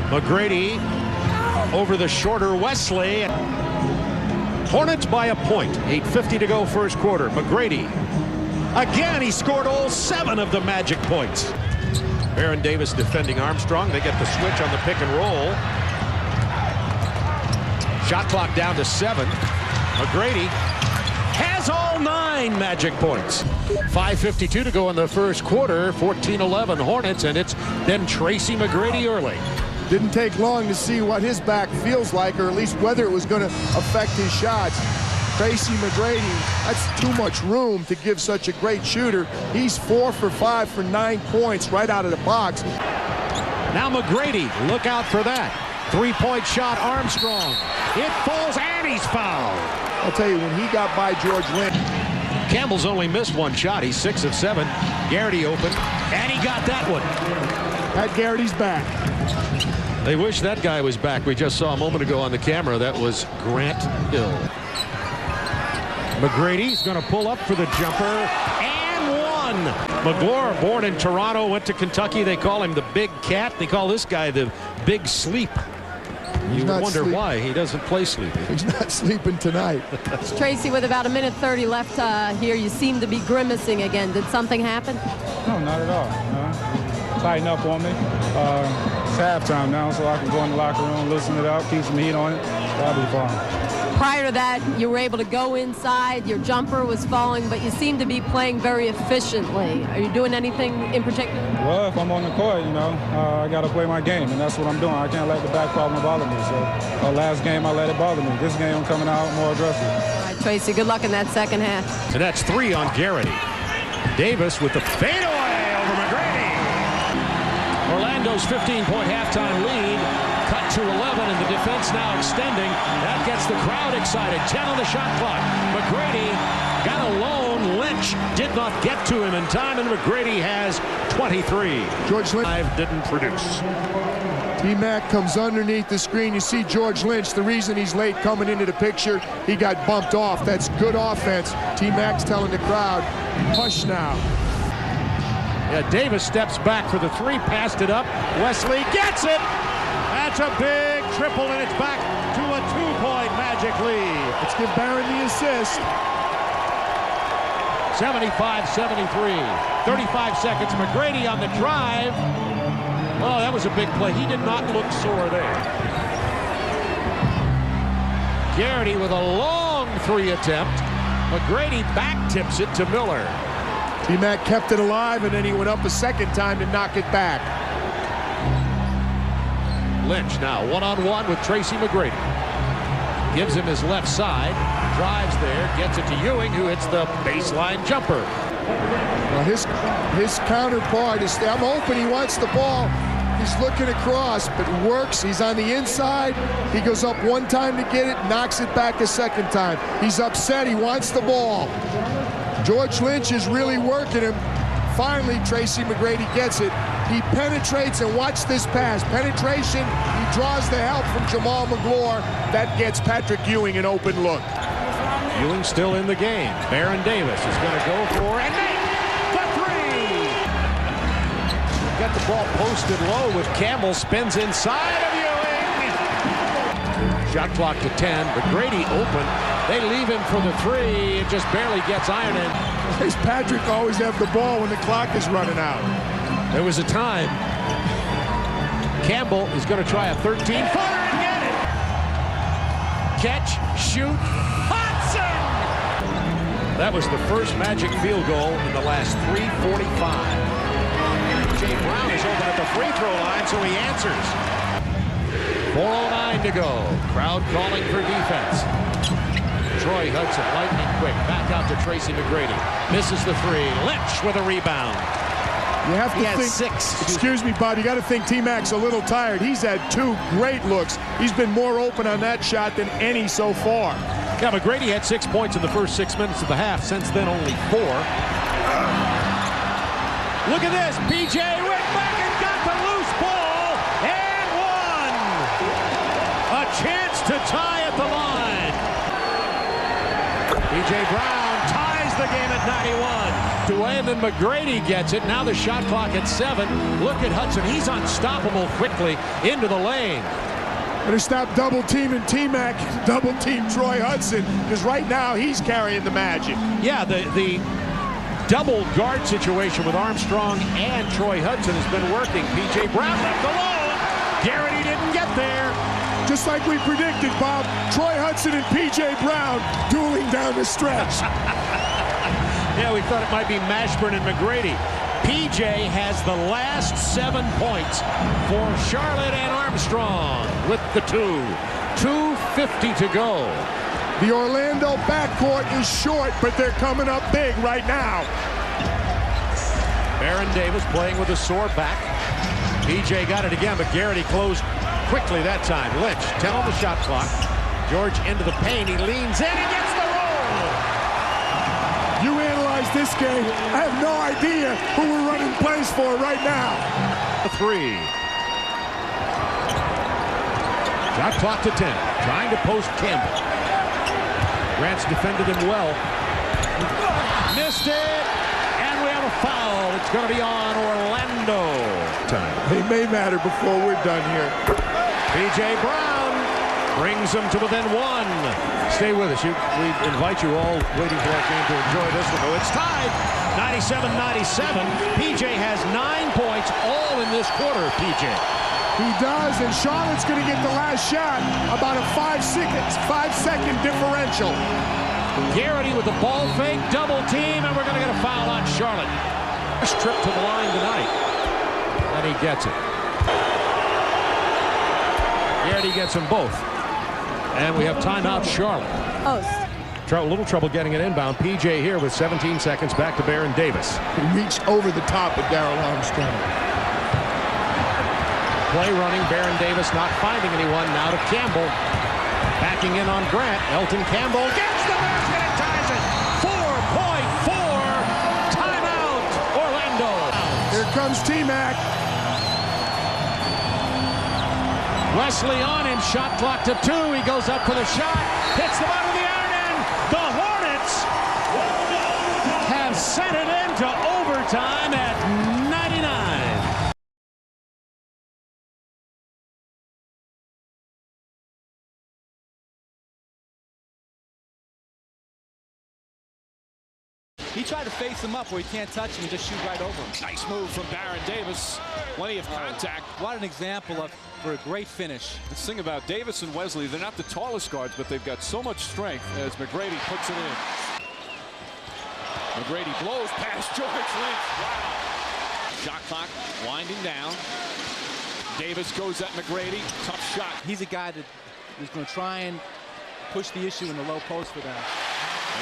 McGrady over the shorter Wesley. Hornets by a point. 8:50 to go first quarter. McGrady. Again, he scored all 7 of the Magic points. Baron Davis defending Armstrong. They get the switch on the pick and roll. Shot clock down to 7. McGrady has all 9 Magic points. 5:52 to go in the first quarter. 14-11 Hornets, and it's been Tracy McGrady early. Didn't take long to see what his back feels like, or at least whether it was going to affect his shots. Tracy McGrady, that's too much room to give such a great shooter. He's 4 for 5 for 9 points right out of the box. Now McGrady, look out for that. 3-point shot, Armstrong. It falls, and he's fouled. I'll tell you, when he got by George Lynch. Campbell's only missed 1 shot. He's 6 of 7. Garrity open, and he got that one. Pat Garrity's back. They wish that guy was back. We just saw a moment ago on the camera. That was Grant Hill. McGrady's going to pull up for the jumper, and 1. McGlure, born in Toronto, went to Kentucky. They call him the Big Cat. They call this guy the Big Sleep. You wonder why he doesn't play sleeping. He's not sleeping tonight. Tracy, with about 1:30 left here, you seem to be grimacing again. Did something happen? No, not at all. Tighten up on me. It's halftime now, so I can go in the locker room, loosen it up, keep some heat on it. That'll be fine. Prior to that, you were able to go inside. Your jumper was falling, but you seem to be playing very efficiently. Are you doing anything in particular? Well, if I'm on the court, I got to play my game, and that's what I'm doing. I can't let the back problem bother me. So last game, I let it bother me. This game, I'm coming out more aggressive. All right, Tracy, good luck in that second half. And that's 3 on Garrity. Davis with the fadeaway over McGrady. Orlando's 15-point halftime lead cut to 11, and the defense now extending. That gets the crowd excited. 10 on the shot clock. McGrady got alone. Lynch did not get to him in time, and McGrady has 23. George Lynch didn't produce. T-Mac comes underneath the screen. You see George Lynch, the reason he's late coming into the picture, he got bumped off. That's good offense. T-Mac's telling the crowd, hush now. Yeah, Davis steps back for the 3, passed it up. Wesley gets it. That's a big triple, and it's back to a 2-point Magic lead. Let's give Barron the assist. 75-73. 35 seconds. McGrady on the drive. Oh, that was a big play. He did not look sore there. Garrity with a long 3 attempt. McGrady back tips it to Miller. T-Mac kept it alive, and then he went up a second time to knock it back. Lynch now one-on-one with Tracy McGrady. Gives him his left side. Drives there. Gets it to Ewing, who hits the baseline jumper. Well, his counterpart is, I'm open, he wants the ball. He's looking across, but works. He's on the inside. He goes up 1 time to get it, knocks it back a 2nd time. He's upset. He wants the ball. George Lynch is really working him. Finally, Tracy McGrady gets it. He penetrates, and watch this pass. Penetration, he draws the help from Jamal McGlure. That gets Patrick Ewing an open look. Ewing still in the game. Baron Davis is going to go for and make the 3. Got the ball posted low with Campbell, spins inside of Ewing. Shot clock to 10. McGrady open. They leave him for the 3. It just barely gets ironed in. Does Patrick always have the ball when the clock is running out? There was a time. Campbell is going to try a 13-footer and get it. Catch, shoot, Hudson! That was the first Magic field goal in the last 3:45. Jay Brown is open at the free throw line, so he answers. 4:09 to go. Crowd calling for defense. Troy Hudson, lightning quick, back out to Tracy McGrady. Misses the 3. Lynch with a rebound. You have to think, 6. Excuse me, Bob, you got to think T-Mac's a little tired. He's had 2 great looks. He's been more open on that shot than any so far. Yeah, McGrady had 6 points in the first 6 minutes of the half. Since then, only 4. Look at this. P.J. went back and got the loose ball. Hornets to tie at the line. P.J. Brown ties the game at 91. Away, and then McGrady gets it. Now the shot clock at 7. Look at Hudson. He's unstoppable quickly into the lane. Better stop double teaming T-Mac, double team Troy Hudson, because right now he's carrying the Magic. Yeah, the double guard situation with Armstrong and Troy Hudson has been working. P.J. Brown left alone. Garrity didn't get there. Just like we predicted, Bob, Troy Hudson and P.J. Brown dueling down the stretch. Yeah, we thought it might be Mashburn and McGrady. P.J. has the last 7 points for Charlotte and Armstrong with the 2:50 to go. The Orlando backcourt is short, but they're coming up big right now. Baron Davis playing with a sore back. P.J. got it again, but Garrity closed quickly that time. Lynch, 10 on the shot clock. George into the paint. He leans in and gets the roll. You analyze this game. I have no idea who we're running plays for right now. A 3. Shot clock to 10. Trying to post Campbell. Grant's defended him well. Missed it. And we have a foul. It's going to be on Orlando. They may matter before we're done here. P.J. Brown brings them to within 1. Stay with us. We invite you all waiting for that game to enjoy this one. Oh, it's tied. 97-97. P.J. has 9 points, all in this quarter, P.J. He does, and Charlotte's going to get the last shot. About a 5-second differential. Garrity with the ball fake, double team, and we're going to get a foul on Charlotte. First trip to the line tonight. And he gets it. Garrity gets them both. And we have timeout Charlotte. A little trouble getting it inbound. P.J. here with 17 seconds. Back to Baron Davis. He reached over the top of Darrell Armstrong. Play running. Baron Davis not finding anyone. Now to Campbell. Backing in on Grant. Elton Campbell gets the basket and ties it. 4.4. Timeout Orlando. Here comes T-Mac. Wesley on him. Shot clock to 2. He goes up for the shot. Hits the bottom of the iron, and the Hornets have sent it into overtime at 99. He tried to face him up where he can't touch him and just shoot right over him. Nice move from Baron Davis. Plenty of contact. What an example for a great finish. The thing about Davis and Wesley, they're not the tallest guards, but they've got so much strength as McGrady puts it in. McGrady blows past George Lynch. Wow. Shot clock winding down. Davis goes at McGrady. Tough shot. He's a guy that is going to try and push the issue in the low post for them.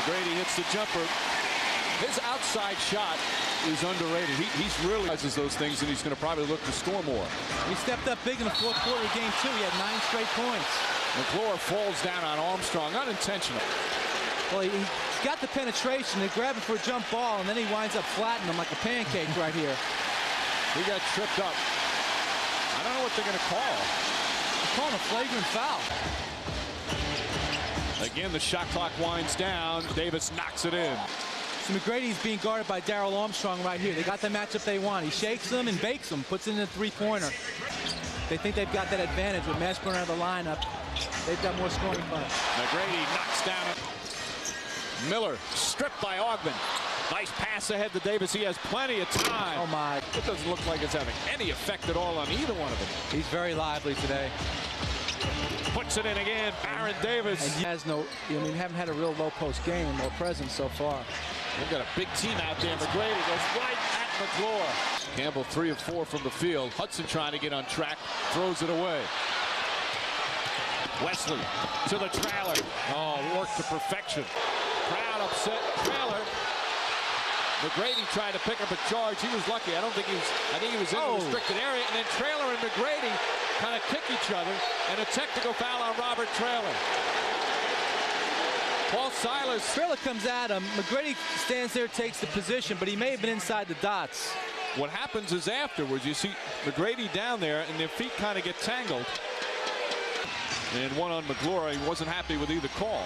McGrady hits the jumper. His outside shot is underrated. He's really realizes those things, and he's going to probably look to score more. He stepped up big in the fourth quarter of game 2. He had 9 straight points. McClure falls down on Armstrong, unintentional. Well, he got the penetration. They grab him for a jump ball, and then he winds up flattening him like a pancake right here. He got tripped up. I don't know what they're going to call. They're calling a flagrant foul. Again, the shot clock winds down. Davis knocks it in. So McGrady's being guarded by Darrell Armstrong right here. They got the matchup they want. He shakes them and bakes them, puts it in a three-pointer. They think they've got that advantage with Mashburn out of the lineup. They've got more scoring punch. McGrady knocks down it. Miller stripped by Ogden. Nice pass ahead to Davis. He has plenty of time. Oh my. It doesn't look like it's having any effect at all on either one of them. He's very lively today. Puts it in again. Baron Davis. And he has no, haven't had a real low post game or presence so far. They've got a big team out there. McGrady goes right at McClure. Campbell 3 of 4 from the field. Hudson trying to get on track. Throws it away. Wesley to the trailer. Oh, worked to perfection. Crowd upset. Trailer. McGrady tried to pick up a charge. He was lucky. I think he was in the restricted area. And then Trailer and McGrady kind of kick each other. And a technical foul on Robert Trailer. Paul Silas. Trailer comes at him. McGrady stands there, takes the position, but he may have been inside the dots. What happens is afterwards, you see McGrady down there, and their feet kind of get tangled. and one on McGlory. He wasn't happy with either call.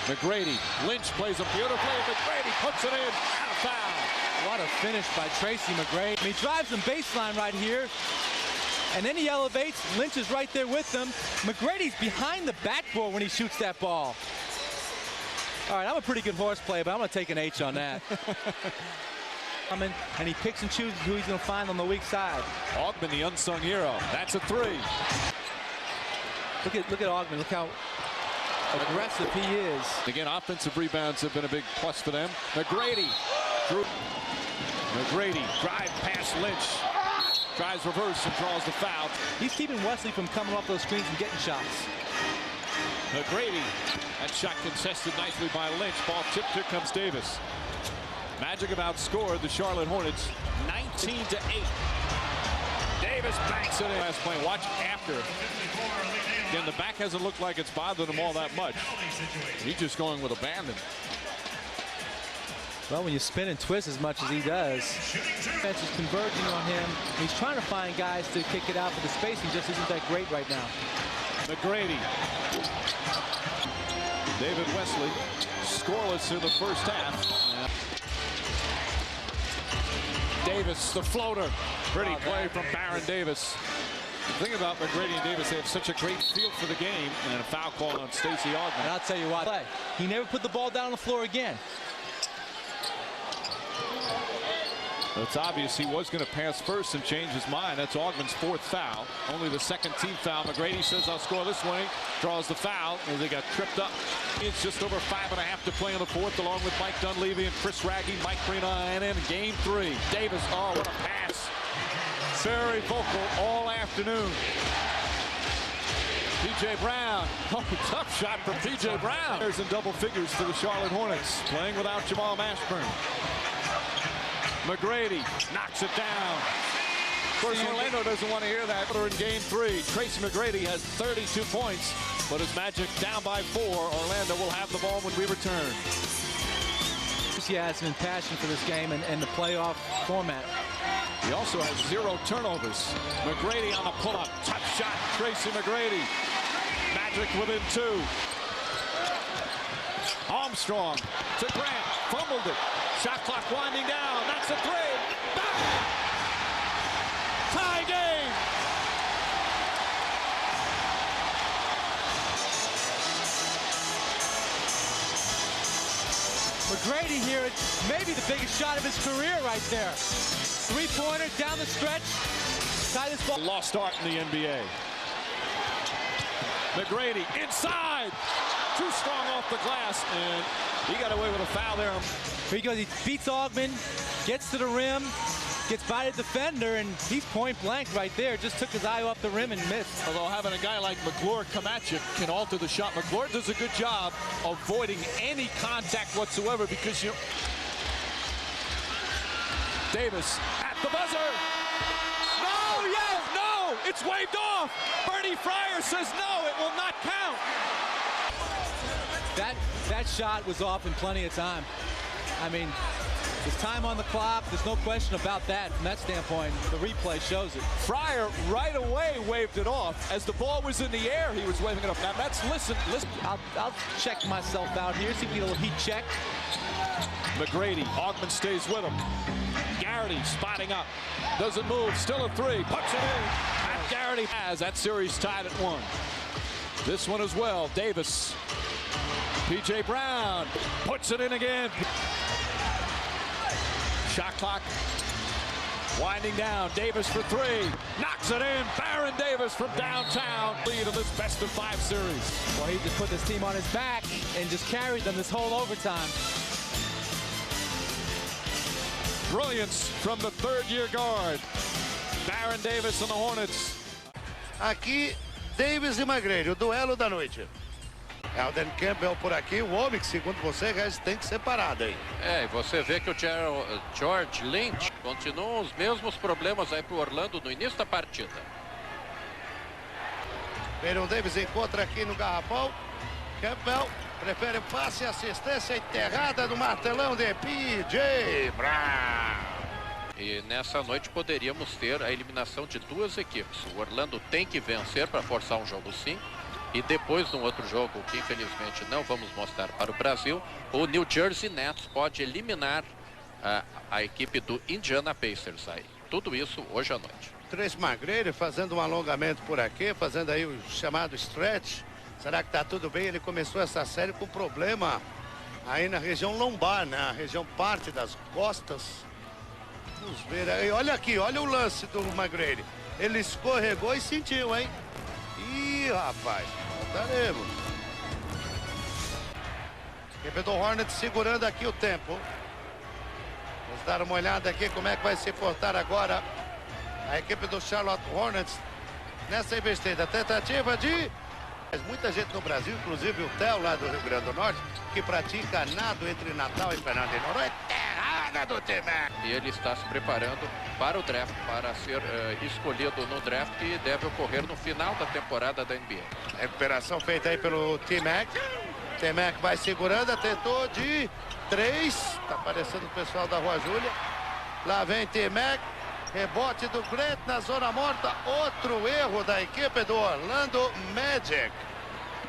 McGrady, Lynch plays him beautifully. McGrady puts it in, and a foul. What a finish by Tracy McGrady. He drives him baseline right here, and then he elevates. Lynch is right there with him. McGrady's behind the backboard when he shoots that ball. All right, I'm a pretty good horse player, but I'm going to take an H on that. And he picks and chooses who he's going to find on the weak side. Augman, the unsung hero. That's a three. Look at Augman. Look how aggressive he is. Again, offensive rebounds have been a big plus for them. McGrady. McGrady, drive past Lynch. Tries reverse and draws the foul. He's keeping Wesley from coming off those screens and getting shots. McGrady. That shot contested nicely by Lynch. Ball tipped. Here comes Davis. Magic have outscored the Charlotte Hornets 19-8. Davis banks it in. Last play. Watch after. Again, the back hasn't looked like it's bothered him all that much. He's just going with abandon. Well, when you spin and twist as much as he does, defense is converging on him. He's trying to find guys to kick it out, but the spacing just isn't that great right now. McGrady. David Wesley scoreless in the first half. Davis, the floater. Pretty play from Baron Davis. The thing about McGrady and Davis, they have such a great feel for the game, and a foul call on Stacey Augman. And I'll tell you what, he never put the ball down on the floor again. It's obvious he was going to pass first and change his mind. That's Augman's fourth foul. Only the second team foul. McGrady says, I'll score this way. Draws the foul, and they got tripped up. It's just over 5.5 to play in the fourth, along with Mike Dunleavy and Chris Raggy. Mike Brina in game three. Davis, oh, what a pass. Very vocal all afternoon. P.J. Brown. Oh, tough shot from P.J. Brown. There's in double figures for the Charlotte Hornets, playing without Jamal Mashburn. McGrady knocks it down. Of course, Orlando doesn't want to hear that. They're in game three. Tracy McGrady has 32 points, but his Magic down by 4. Orlando will have the ball when we return. Enthusiasm and passion for this game and the playoff format. He also has 0 turnovers. McGrady on the pull-up. Tough shot, Tracy McGrady. Magic within 2. Armstrong to Grant. Fumbled it. Shot clock winding down. That's a 3. Back. Tie game. McGrady here, maybe the biggest shot of his career right there. Three-pointer down the stretch. Tightest ball. Lost art in the NBA. McGrady inside. Too strong off the glass, and he got away with a foul there. Here he goes. He beats Augman, gets to the rim, gets by the defender, and he's point blank right there. Just took his eye off the rim and missed. Although having a guy like McGlory come at you can alter the shot. McGlory does a good job avoiding any contact whatsoever because you. Davis at the buzzer. No, yes, no, it's waved off. Bernie Fryer says no, it will not count. That shot was off in plenty of time. I mean, there's time on the clock. There's no question about that from that standpoint. The replay shows it. Fryer right away waved it off. As the ball was in the air, he was waving it off. Now that's listen. I'll check myself out here. See if we get a little heat check. McGrady, Augman stays with him. Garrity spotting up. Doesn't move. Still a 3. Puts it in. Matt Garrity has that series tied at 1. This one as well. Davis. P.J. Brown puts it in again. Shot clock winding down. Davis for 3. Knocks it in. Baron Davis from downtown. Lead of this best-of-5 series. Well, he just put this team on his back and just carried them this whole overtime. Brilliance from the third-year guard. Baron Davis and the Hornets. Aqui, Davis e McGrady, o duelo da noite. Alden Campbell por aqui, o homem que, segundo você, tem que ser parado aí. E você vê que o George Lynch continuam os mesmos problemas aí pro Orlando no início da partida. Baron Davis encontra aqui no garrafão. Campbell prefere passe, assistência enterrada do martelão de P.J. Brown. E nessa noite poderíamos ter a eliminação de duas equipes. O Orlando tem que vencer para forçar um jogo 5. E depois, num outro jogo, que infelizmente não vamos mostrar para o Brasil, o New Jersey Nets pode eliminar a equipe do Indiana Pacers aí. Tudo isso hoje à noite. Tracy McGrady fazendo um alongamento por aqui, fazendo aí o chamado stretch. Será que tá tudo bem? Ele começou essa série com problema aí na região lombar, né? A região parte das costas. Vamos ver aí. Olha aqui, olha o lance do McGrady. Ele escorregou e sentiu, hein? Ih, rapaz, voltaremos. Equipe do Hornets segurando aqui o tempo. Vamos dar uma olhada aqui como é que vai se portar agora a equipe do Charlotte Hornets nessa investida. Tentativa de... Muita gente no Brasil, inclusive o Theo lá do Rio Grande do Norte, que pratica nado entre Natal e Fernando de Noronha. Terrada do time! E ele está se preparando para o draft, para ser escolhido no draft, que deve ocorrer no final da temporada da NBA. Recuperação feita aí pelo T-Mac. T-Mac vai segurando, tentou de 3. Tá aparecendo o pessoal da Rua Júlia. Lá vem T-Mac. Rebote do Grant na zona morta. Outro erro da equipe do Orlando Magic.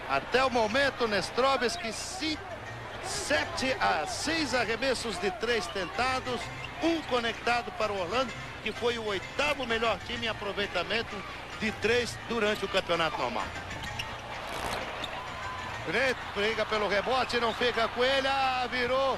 Até o momento, Nestrovski, 7 a 6 arremessos de 3 tentados. 1 conectado para o Orlando, que foi o 8º melhor time em aproveitamento de 3 durante o campeonato normal. Grant briga pelo rebote, não fica com ele. Virou.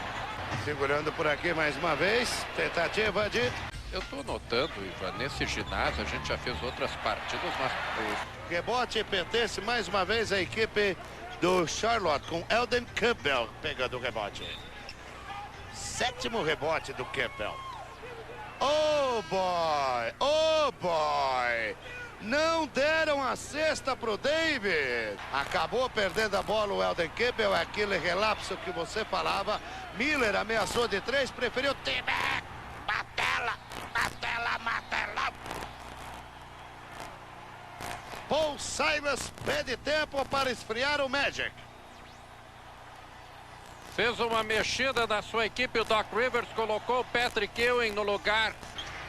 Segurando por aqui mais uma vez. Tentativa de... Eu estou notando, Ivan, nesse ginásio a gente já fez outras partidas, mas o rebote pertence mais uma vez à equipe do Charlotte, com Elden Campbell pegando o rebote. 7º rebote do Campbell. Oh boy! Oh boy! Não deram a cesta pro David. Acabou perdendo a bola o Elden Campbell, aquele relapso que você falava. Miller ameaçou de 3, preferiu T-Mac. Matela. Paul Silas pede tempo para esfriar o Magic. Fez uma mexida na sua equipe, o Doc Rivers colocou o Patrick Ewing no lugar.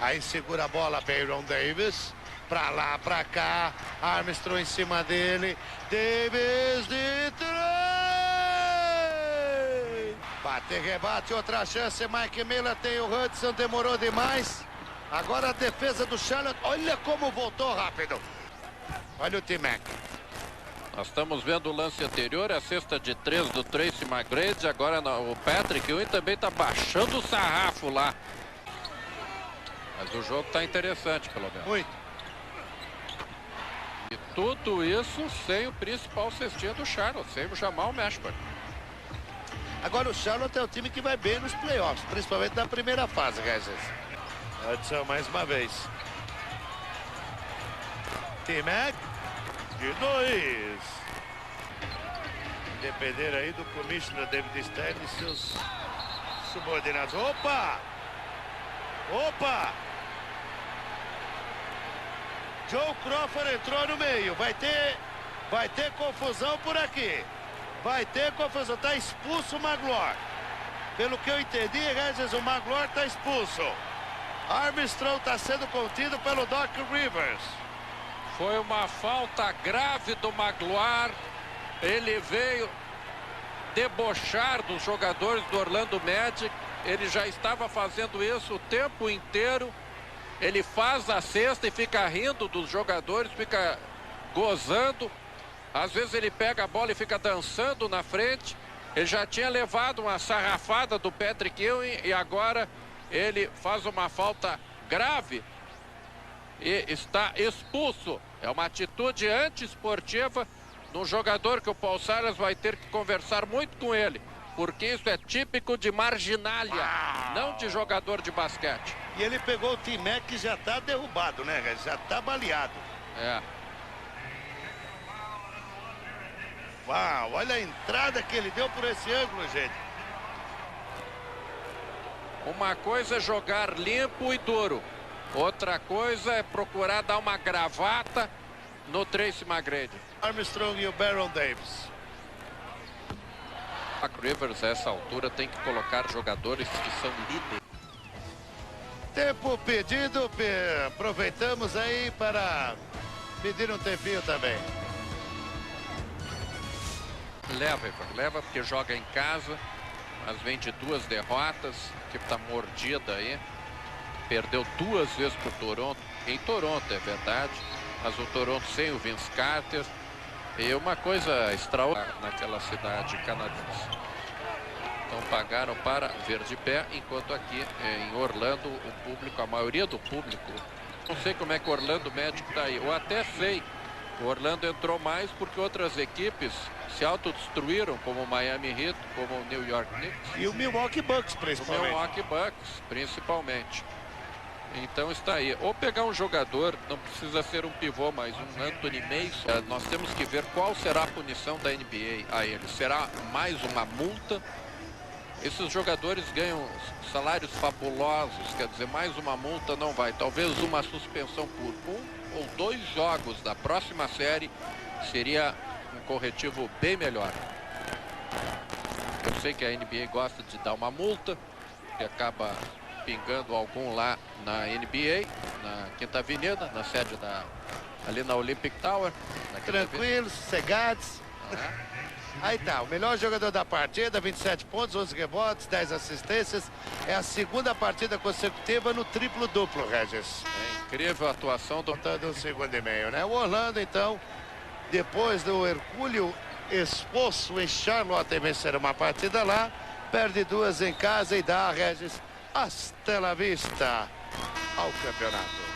Aí segura a bola, Baron Davis. Pra lá, pra cá. Armstrong em cima dele. Davis de 3. Bate, rebate, outra chance. Mike Miller tem o Hudson, demorou demais. Agora a defesa do Charlotte. Olha como voltou rápido. Olha o T-Mac. Nós estamos vendo o lance anterior, a cesta de 3 do Tracy McGrady. Agora o Patrick Ewing também está baixando o sarrafo lá. Mas o jogo está interessante, pelo menos. Muito. E tudo isso sem o principal cestinha do Charlotte, sem o Jamal Mashburn. Agora o Charlotte é o time que vai bem nos playoffs, principalmente na primeira fase, guys. Hudson mais uma vez. T-Mac de 2. Depender aí do commissioner David Stern e seus subordinados. Opa! Joe Crawford entrou no meio. Vai ter confusão por aqui. Vai ter confusão. Tá expulso o Magloire. Pelo que eu entendi, Regis, o Magloire está expulso. Armstrong está sendo contido pelo Doc Rivers. Foi uma falta grave do Magloire. Ele veio debochar dos jogadores do Orlando Magic. Ele já estava fazendo isso o tempo inteiro. Ele faz a cesta e fica rindo dos jogadores, fica gozando. Às vezes ele pega a bola e fica dançando na frente. Ele já tinha levado uma sarrafada do Patrick Ewing e agora ele faz uma falta grave e está expulso. É uma atitude antiesportiva de um jogador que o Paul Silas vai ter que conversar muito com ele, porque isso é típico de marginalia, não de jogador de basquete. E ele pegou o T-Mac que já está derrubado, né? Já está baleado. É. Uau, olha a entrada que ele deu por esse ângulo, gente. Uma coisa é jogar limpo e duro. Outra coisa é procurar dar uma gravata no Tracy McGrady. Armstrong e o Baron Davis. A Rivers, a essa altura, tem que colocar jogadores que são líderes. Tempo pedido, aproveitamos aí para pedir um tempinho também. Leva porque joga em casa, mas vem de 2 derrotas, a equipe tá mordida aí. Perdeu 2 vezes pro Toronto, em Toronto é verdade, mas o Toronto sem o Vince Carter. E uma coisa extraordinária naquela cidade canadense. Então pagaram para ver de pé, enquanto aqui em Orlando o público, a maioria do público, não sei como é que o Orlando Magic está aí, eu até sei, o Orlando entrou mais porque outras equipes se autodestruíram, como o Miami Heat, como o New York Knicks. E o Milwaukee Bucks, principalmente. O Milwaukee Bucks, principalmente. Então está aí. Ou pegar um jogador, não precisa ser um pivô, mas um Anthony Mason. Nós temos que ver qual será a punição da NBA a ele. Será mais uma multa? Esses jogadores ganham salários fabulosos, quer dizer, mais uma multa não vai. Talvez uma suspensão por 1 ou 2 jogos da próxima série seria um corretivo bem melhor. Eu sei que a NBA gosta de dar uma multa, que acaba pingando algum lá na NBA, na Quinta Avenida, na sede ali na Olympic Tower. Tranquilos, sossegados. Aí tá, o melhor jogador da partida, 27 pontos, 11 rebotes, 10 assistências. É a segunda partida consecutiva no triplo-duplo, Regis. É incrível a atuação do... Contando um segundo e meio, né? O Orlando, então, depois do Hercúleo exposto em Charlotte vencer uma partida lá, perde 2 em casa e dá, Regis, hasta la vista ao campeonato.